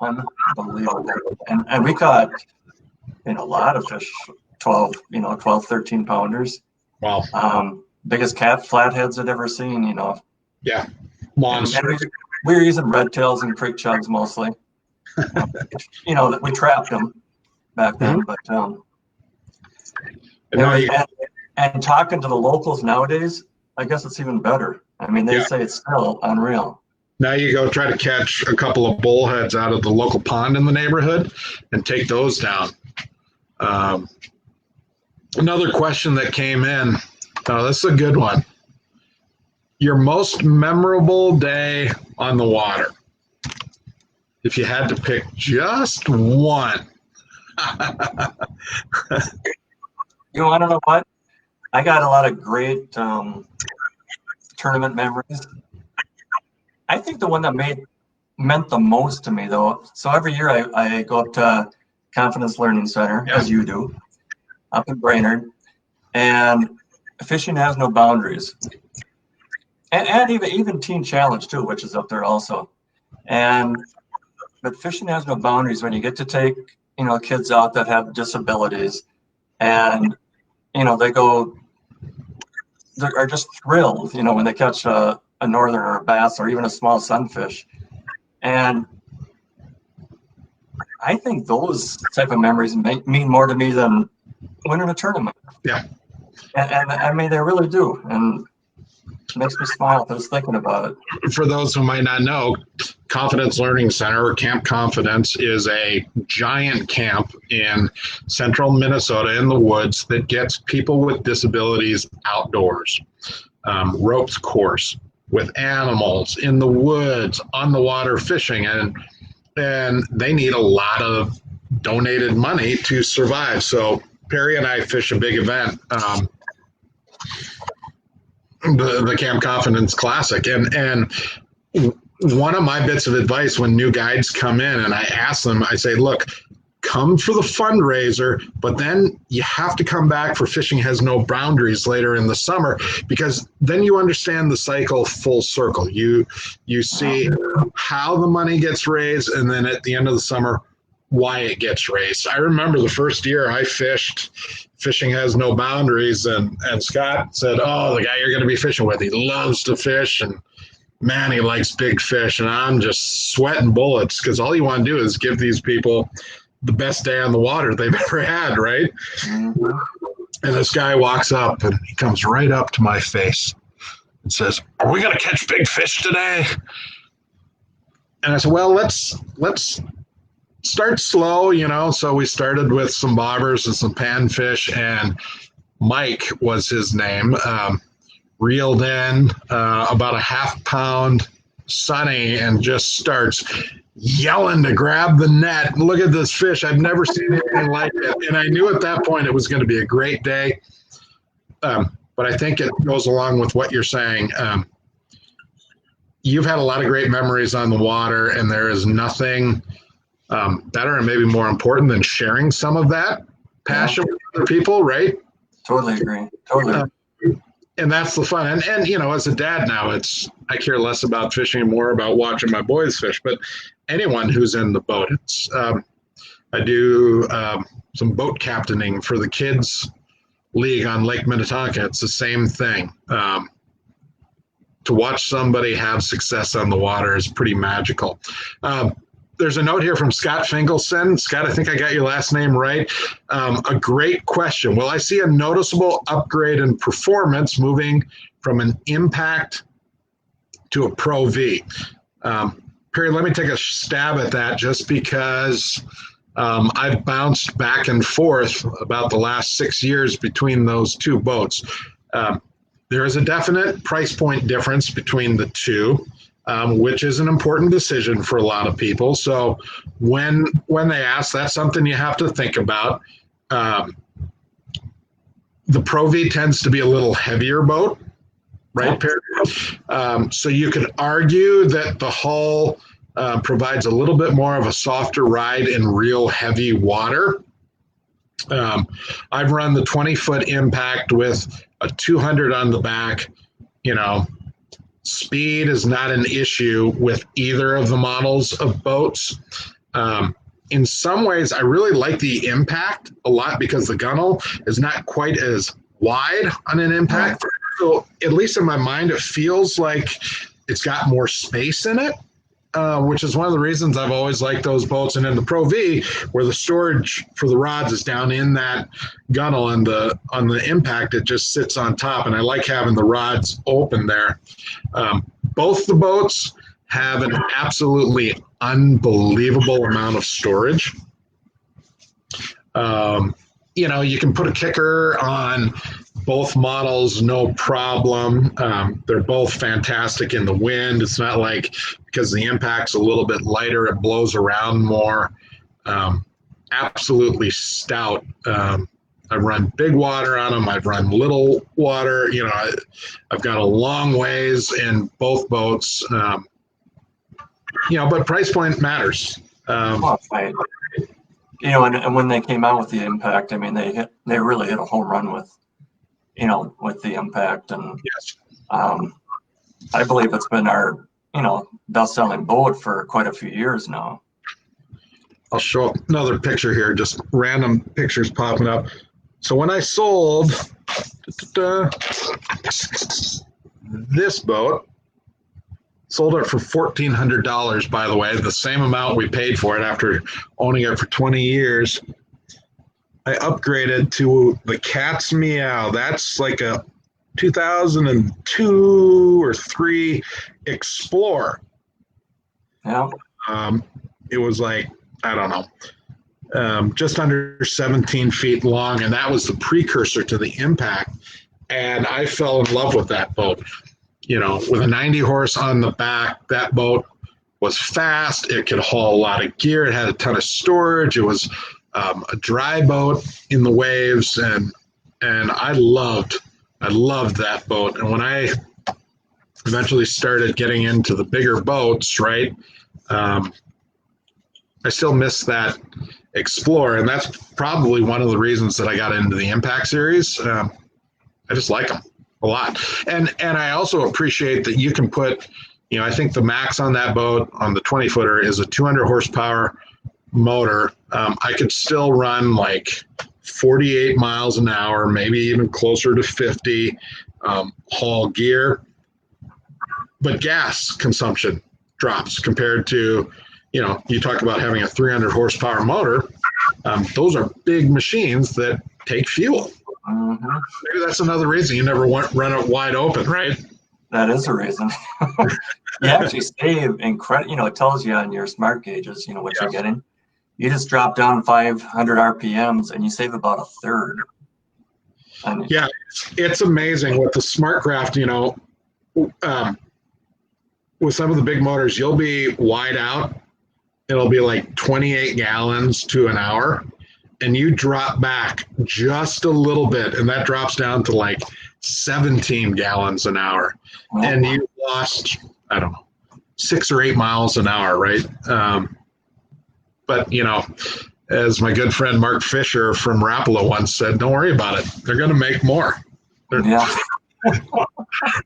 unbelievable. And we caught, a lot of fish, 12, 13 pounders. Wow. Biggest cat flatheads I'd ever seen, Yeah. Monster. And we were using red tails and creek chugs mostly. That we trapped them back then, but and talking to the locals nowadays, I guess it's even better. I mean, they say it's still unreal. Now you go try to catch a couple of bullheads out of the local pond in the neighborhood and take those down. Another question that came in. Oh, this is a good one. Your most memorable day on the water. If you had to pick just one. I don't know what. I got a lot of great tournament memories. I think the one that meant the most to me, though. So every year I go up to Confidence Learning Center, as you do, up in Brainerd, and fishing has no boundaries. And even Teen Challenge too, which is up there also. But fishing has no boundaries when you get to take, kids out that have disabilities, and they are just thrilled, when they catch a northern or a bass or even a small sunfish. And I think those type of memories mean more to me than winning a tournament. Yeah. And I mean, they really do. And it makes me smile just thinking about it. For those who might not know, Confidence Learning Center, or Camp Confidence, is a giant camp in central Minnesota in the woods that gets people with disabilities outdoors. Ropes course with animals in the woods, on the water fishing, and they need a lot of donated money to survive. So Perry and I fish a big event, the Camp Confidence Classic, and one of my bits of advice when new guides come in, and I ask them, I say, look, come for the fundraiser, but then you have to come back for Fishing Has No Boundaries later in the summer, because then you understand the cycle full circle. You see how the money gets raised, and then at the end of the summer, why it gets raised. I remember the first year I fished Fishing Has No Boundaries, and Scott said, oh, the guy you're going to be fishing with, he loves to fish, and man, he likes big fish. And I'm just sweating bullets, because all you want to do is give these people the best day on the water they've ever had, right? Mm-hmm. And this guy walks up, and he comes right up to my face and says, are we going to catch big fish today? And I said, well, let's start slow, So we started with some bobbers and some panfish, and Mike was his name, reeled in about a half-pound sunny and just starts yelling to grab the net. Look at this fish. I've never seen anything like it. And I knew at that point it was going to be a great day. But I think it goes along with what you're saying. You've had a lot of great memories on the water, and there is nothing better and maybe more important than sharing some of that passion with other people, right? Totally agree. Totally. And that's the fun. And as a dad now, I care less about fishing and more about watching my boys fish. But anyone who's in the boat, I do some boat captaining for the kids league on Lake Minnetonka. It's the same thing. To watch somebody have success on the water is pretty magical. There's a note here from Scott Finkelson. Scott, I think I got your last name right. A great question. Will I see a noticeable upgrade in performance moving from an impact to a Pro V? Perry, let me take a stab at that, just because I've bounced back and forth about the last 6 years between those two boats. There is a definite price point difference between the two, which is an important decision for a lot of people. So when they ask, that's something you have to think about. The Pro V tends to be a little heavier boat, right? So you could argue that the hull provides a little bit more of a softer ride in real heavy water. I've run the 20-foot impact with a 200 on the back. Speed is not an issue with either of the models of boats. In some ways, I really like the impact a lot because the gunnel is not quite as wide on an impact. So at least in my mind, it feels like it's got more space in it, which is one of the reasons I've always liked those boats. And in the Pro V, where the storage for the rods is down in that gunnel on the impact, it just sits on top. And I like having the rods open there. Both the boats have an absolutely unbelievable amount of storage. You can put a kicker on both models, no problem. They're both fantastic in the wind. It's not like because the impact's a little bit lighter, it blows around more. Absolutely stout. I've run big water on them. I've run little water. I've got a long ways in both boats. But price point matters. Right. And when they came out with the impact, I mean, they really hit a home run with the impact, and yes. I believe it's been our best-selling boat for quite a few years now. I'll show another picture here, just random pictures popping up. So when I sold this boat, sold it for $1,400, by the way, the same amount we paid for it after owning it for 20 years. I upgraded to the Cat's Meow. That's like a 2002 or 3 Explorer. Yeah. It was like, I don't know, just under 17 feet long, and that was the precursor to the impact. And I fell in love with that boat. With a 90 horse on the back, that boat was fast. It could haul a lot of gear. It had a ton of storage. It was a dry boat in the waves, and I loved that boat. And when I eventually started getting into the bigger boats, right, I still miss that Explorer, and that's probably one of the reasons that I got into the Impact series. I just like them a lot, and I also appreciate that you can put, I think the max on that boat on the 20-footer is a 200 horsepower motor. I could still run like 48 miles an hour, maybe even closer to 50, haul gear, but gas consumption drops compared to, you talk about having a 300 horsepower motor. Those are big machines that take fuel. Mm-hmm. Maybe that's another reason you never run it wide open, right? That is a reason. You actually save incredible. It tells you on your smart gauges, what you're getting. You just drop down 500 RPMs and you save about a third. Yeah, it's amazing with the SmartCraft. With some of the big motors, you'll be wide out. It'll be like 28 gallons to an hour. And you drop back just a little bit, and that drops down to like 17 gallons an hour. Oh. And you lost, I don't know, 6 or 8 miles an hour, right? But, as my good friend Mark Fisher from Rapala once said, don't worry about it. They're going to make more. Yeah.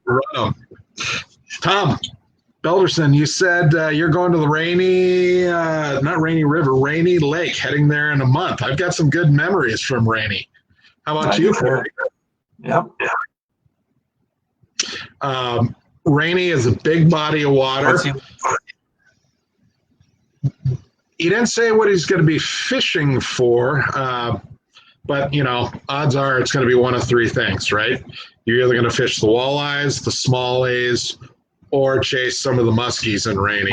Run them. Tom Belderson, you said you're going to the not Rainy River, Rainy Lake, heading there in a month. I've got some good memories from Rainy. How about you? Yep. Rainy is a big body of water. He didn't say what he's going to be fishing for, but, odds are it's going to be one of 3 things, right? You're either going to fish the walleyes, the smallies, or chase some of the muskies in Rainy,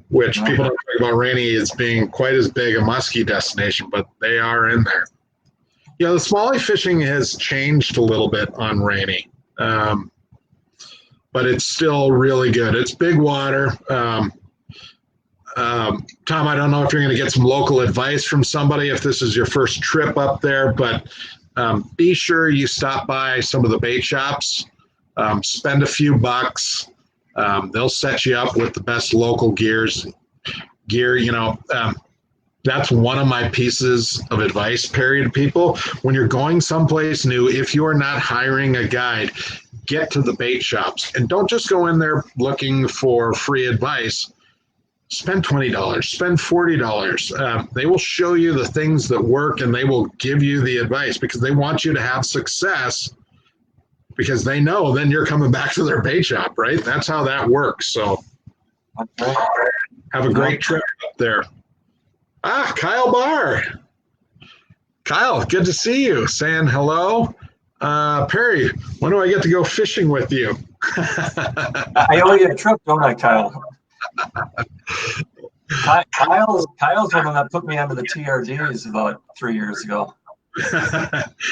which people don't talk about Rainy as being quite as big a muskie destination, but they are in there. The smallie fishing has changed a little bit on Rainy. Um, but it's still really good. It's big water. Tom, I don't know if you're going to get some local advice from somebody if this is your first trip up there, but be sure you stop by some of the bait shops, spend a few bucks. They'll set you up with the best local gear. That's one of my pieces of advice, Perry, to people. When you're going someplace new, if you are not hiring a guide, get to the bait shops and don't just go in there looking for free advice. Spend $20, spend $40. They will show you the things that work and they will give you the advice because they want you to have success because they know then you're coming back to their bait shop, right? That's how that works. So have a great trip up there. Kyle Barr. Kyle, good to see you. Saying hello. Perry, when do I get to go fishing with you? I owe you a trip, don't I, Kyle? Kyle's one that put me onto the TRDs about 3 years ago.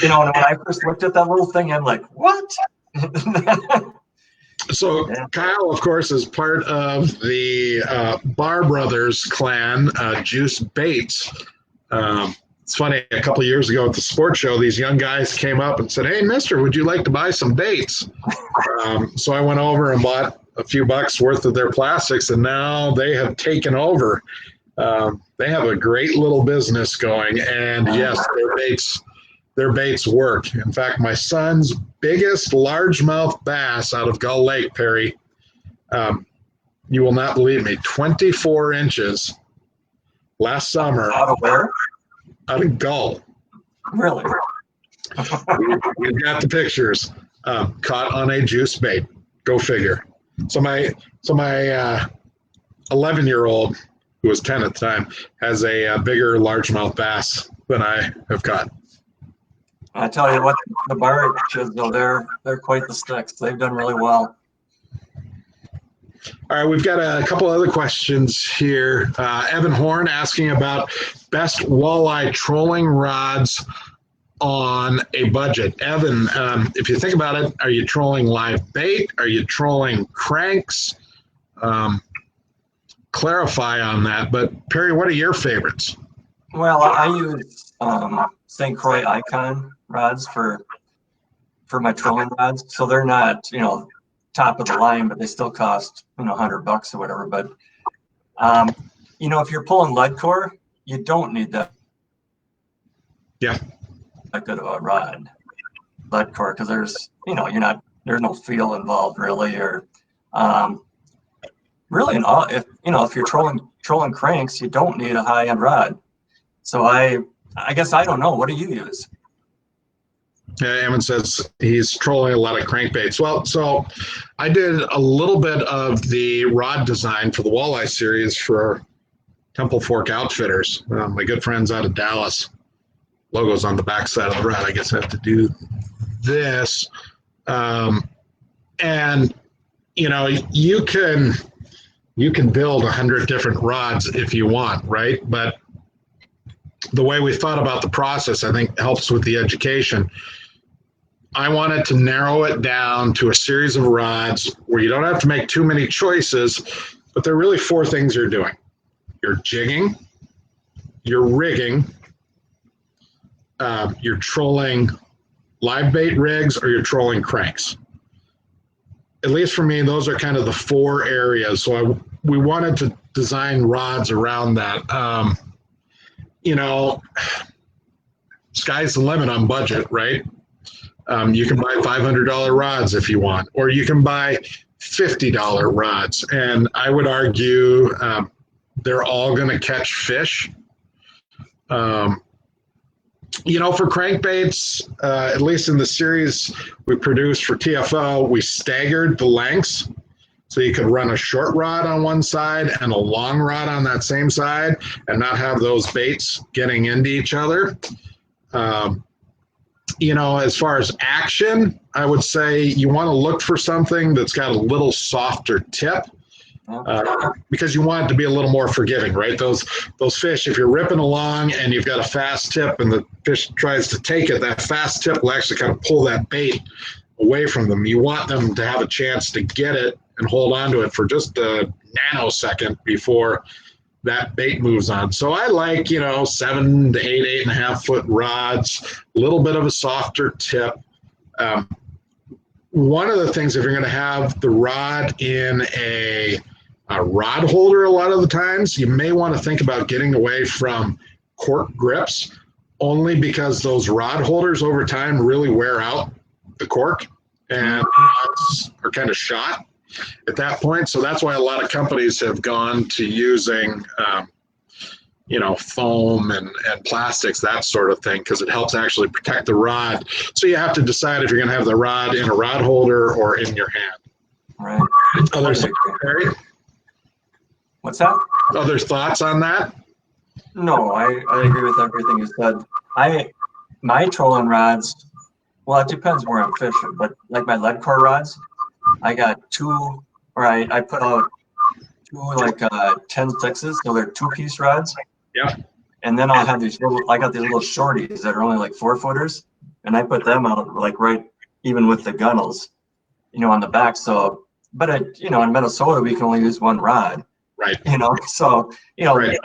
When I first looked at that little thing, I'm like, what? So Kyle, of course, is part of the Barr Brothers clan, Juice Baits. It's funny, a couple of years ago at the sports show, these young guys came up and said, "Hey, mister, would you like to buy some baits?" So I went over and bought a few bucks worth of their plastics, and now they have taken over. They have a great little business going, and yes, their baits work. In fact, my son's biggest largemouth bass out of Gull Lake, Perry, you will not believe me, 24 inches last summer. Out of where? Out of Gull. Really? We've got the pictures. Caught on a juice bait. Go figure. So my 11-year-old, who was 10 at the time, has a bigger largemouth bass than I have caught. I tell you what, the Barr kids, though, they're quite the sticks. They've done really well. All right, we've got a couple other questions here. Evan Horn asking about best walleye trolling rods on a budget. Evan, if you think about it, are you trolling live bait? Are you trolling cranks? Clarify on that. But Perry, what are your favorites? Well, I use St. Croix Icon rods for my trolling rods. So they're not, top of the line, but they still cost, $100 or whatever. But, if you're pulling lead core, you don't need that. Yeah. That good of a rod, lead core, because there's no feel involved really, or really, if you're trolling cranks, you don't need a high end rod. So I guess I don't know. What do you use? Yeah, Eamon says he's trolling a lot of crankbaits. Well, so I did a little bit of the rod design for the Walleye series for Temple Fork Outfitters. My good friends out of Dallas. Logo's on the back side of the rod. I guess I have to do this. And you can build 100 different rods if you want, right? But the way we thought about the process, I think, helps with the education. I wanted to narrow it down to a series of rods where you don't have to make too many choices, but there are really 4 things you're doing. You're jigging, you're rigging, you're trolling live bait rigs, or you're trolling cranks. At least for me, those are kind of the 4 areas. So we wanted to design rods around that. Sky's the limit on budget, right? You can buy $500 rods if you want, or you can buy $50 rods. And I would argue they're all going to catch fish. For crankbaits, at least in the series we produced for TFO, we staggered the lengths. So you could run a short rod on one side and a long rod on that same side and not have those baits getting into each other. As far as action, I would say you want to look for something that's got a little softer tip because you want it to be a little more forgiving, right? Those fish, if you're ripping along and you've got a fast tip and the fish tries to take it, that fast tip will actually kind of pull that bait away from them. You want them to have a chance to get it and hold on to it for just a nanosecond before that bait moves on. So I like, 7 to 8.5 foot rods, a little bit of a softer tip. One of the things, if you're going to have the rod in a rod holder, a lot of the times, you may want to think about getting away from cork grips, only because those rod holders over time really wear out the cork and rods are kind of shot at that point. So that's why a lot of companies have gone to using, foam and plastics, that sort of thing, because it helps actually protect the rod. So you have to decide if you're going to have the rod in a rod holder or in your hand. Right. Other thoughts, Perry? What's that? Other thoughts on that? No, I agree with everything you said. My trolling rods, well, it depends where I'm fishing, but like my lead core rods, I got two, or I put out two like 10-6s, so they're 2-piece rods. Yeah. And then I got these little shorties that are only like 4-footers, and I put them out like right even with the gunnels, on the back. So, but in Minnesota we can only use one rod. Right. So right.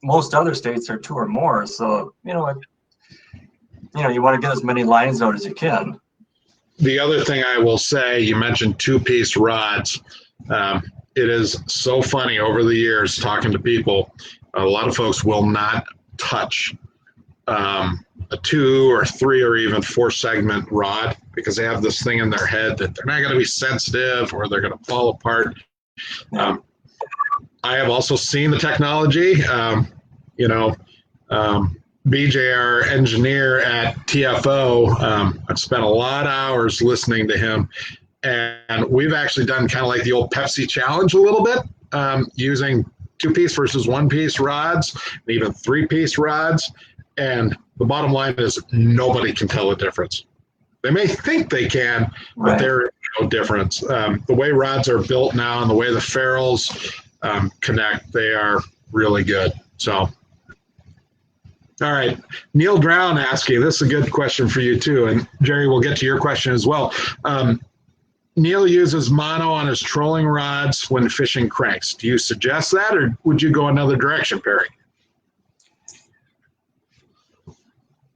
Most other states are 2 or more. So you want to get as many lines out as you can. The other thing I will say, you mentioned 2-piece rods. It is so funny over the years talking to people. A lot of folks will not touch a 2 or 3 or even 4-segment rod because they have this thing in their head that they're not going to be sensitive or they're going to fall apart. Yeah. I have also seen the technology. BJ, our engineer at TFO, I've spent a lot of hours listening to him. And we've actually done kind of like the old Pepsi challenge a little bit, using 2-piece versus 1-piece rods, and even 3-piece rods. And the bottom line is nobody can tell the difference. They may think they can, but there's no difference. The way rods are built now and the way the ferrules connect, they are really good. So, all right. Neil Drown asking, this is a good question for you too. And Jerry, we'll get to your question as well. Neil uses mono on his trolling rods when fishing cranks. Do you suggest that, or would you go another direction, Perry?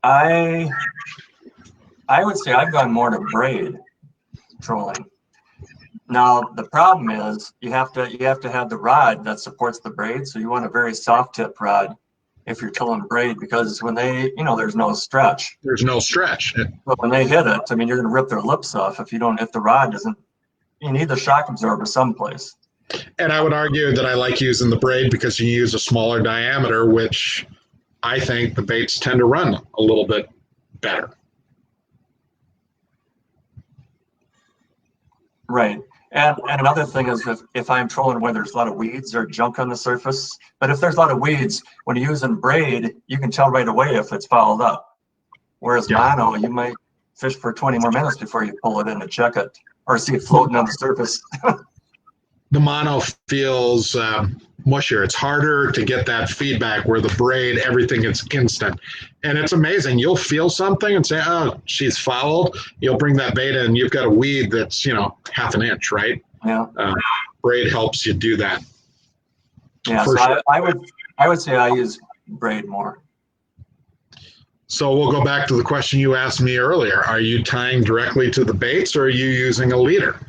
I would say I've gone more to braid trolling. Now the problem is you have to have the rod that supports the braid. So you want a very soft tip rod if you're trolling braid, because when they, there's no stretch. There's no stretch. But when they hit it, you're going to rip their lips off if the rod doesn't. You need the shock absorber someplace. And I would argue that I like using the braid because you use a smaller diameter, which I think the baits tend to run a little bit better. Right. And another thing is if I'm trolling where there's a lot of weeds or junk on the surface, but if there's a lot of weeds, when you're using braid, you can tell right away if it's fouled up. Whereas mono, you might fish for 20 more minutes before you pull it in to check it or see it floating on the surface. The mono feels mushier. It's harder to get that feedback, where the braid, everything is instant. And it's amazing. You'll feel something and say, oh, she's fouled. You'll bring that bait in, you've got a weed that's, half an inch, right? Yeah. Braid helps you do that. Yeah, so sure. I would say I use braid more. So we'll go back to the question you asked me earlier. Are you tying directly to the baits, or are you using a leader?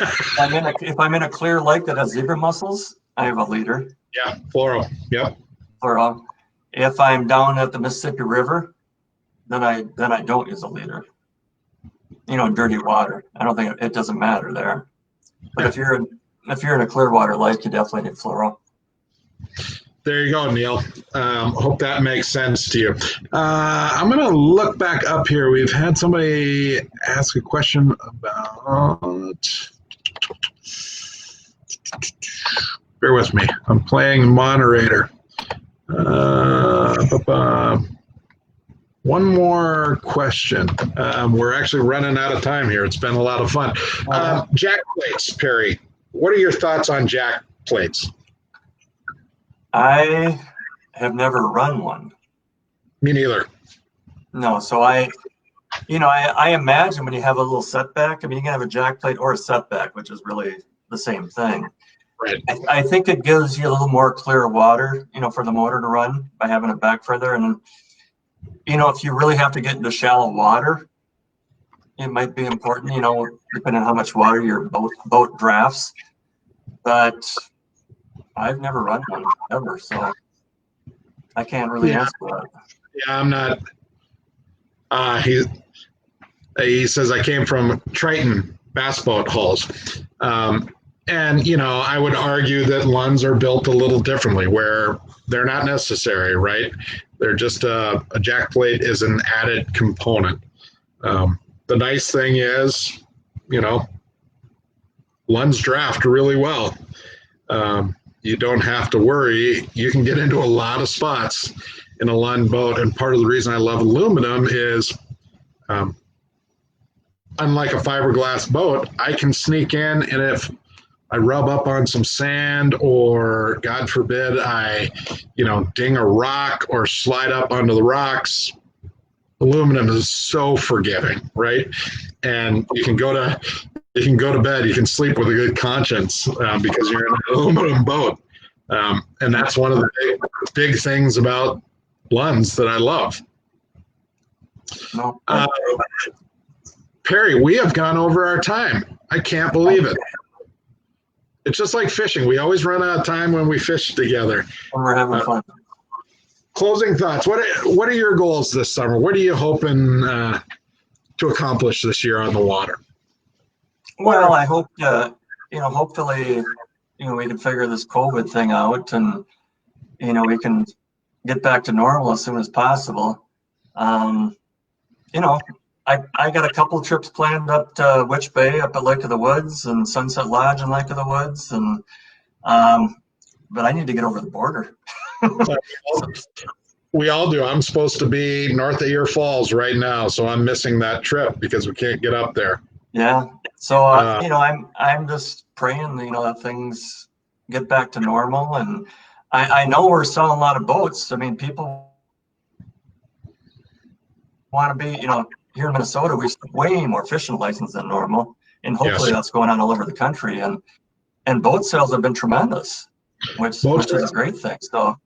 If I'm in a clear lake that has zebra mussels, I have a leader. Yeah, fluoro. Yep. Fluoro. If I'm down at the Mississippi River, then I don't use a leader. Dirty water. I don't think it doesn't matter there. But if you're in a clear water lake, you definitely need fluoro. There you go, Neil. Hope that makes sense to you. I'm going to look back up here. We've had somebody ask a question about. Bear with me. I'm playing moderator. One more question. We're actually running out of time here. It's been a lot of fun. Jack plates, Perry. What are your thoughts on jack plates? I have never run one. Me neither. No, so I imagine when you have a little setback, I mean, you can have a jack plate or a setback, which is really the same thing. Right. I think it gives you a little more clear water, for the motor to run by having it back further. And, if you really have to get into shallow water, it might be important, depending on how much water your boat drafts. But I've never run one ever, so I can't really answer that. Yeah, I'm not. He says I came from Triton bass boat hulls. And, I would argue that Lunds are built a little differently where they're not necessary, right? They're just a jack plate is an added component. The nice thing is, Lunds draft really well. You don't have to worry. You can get into a lot of spots in a Lund boat. And part of the reason I love aluminum is, unlike a fiberglass boat, I can sneak in, and if I rub up on some sand or, God forbid, I, ding a rock or slide up onto the rocks, aluminum is so forgiving, right? And you can go to bed, you can sleep with a good conscience because you're in an aluminum boat. And that's one of the big things about Lunds that I love. No. Perry, we have gone over our time. I can't believe it. It's just like fishing. We always run out of time when we fish together. And we're having fun. Closing thoughts. What are your goals this summer? What are you hoping to accomplish this year on the water? Well, I hope, hopefully, we can figure this COVID thing out and, we can get back to normal as soon as possible. I got a couple trips planned up to Witch Bay, up at Lake of the Woods, and Sunset Lodge in Lake of the Woods, and but I need to get over the border. We all do. I'm supposed to be north of Ear Falls right now, so I'm missing that trip because we can't get up there. Yeah. So I'm just praying, that things get back to normal, and I know we're selling a lot of boats. I mean, people want to be, here in Minnesota, we have way more fishing licenses than normal, and hopefully that's going on all over the country. And boat sales have been tremendous, which is a great thing. So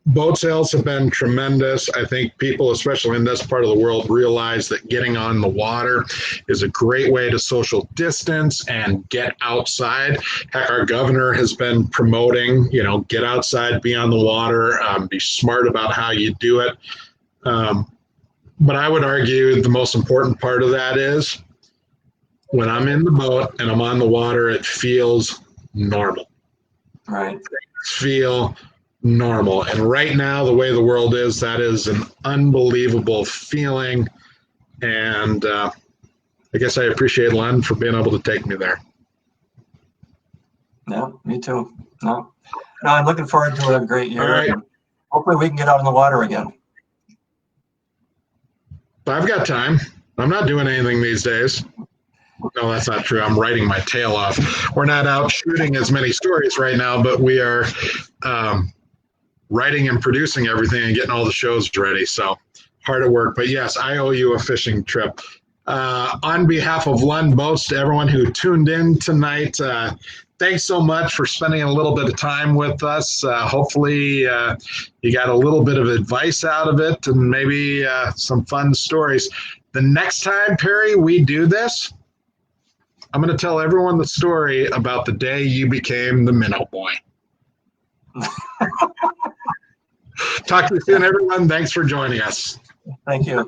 boat sales have been tremendous. I think people, especially in this part of the world, realize that getting on the water is a great way to social distance and get outside. Heck, our governor has been promoting, get outside, be on the water, be smart about how you do it. But I would argue the most important part of that is when I'm in the boat and I'm on the water, it feels normal. Right. Feel normal. And right now, the way the world is, that is an unbelievable feeling. And I guess I appreciate Lund for being able to take me there. Yeah, me too. No, I'm looking forward to a great year. All right. Hopefully we can get out in the water again. I've got time. I'm not doing anything these days. No, that's not true. I'm writing my tail off. We're not out shooting as many stories right now, but we are writing and producing everything and getting all the shows ready. So hard at work. But yes, I owe you a fishing trip. On behalf of Lund Boats, to everyone who tuned in tonight, thanks so much for spending a little bit of time with us. Hopefully you got a little bit of advice out of it and maybe some fun stories. The next time, Perry, we do this, I'm going to tell everyone the story about the day you became the Minnow Boy. Talk to you soon, everyone. Thanks for joining us. Thank you.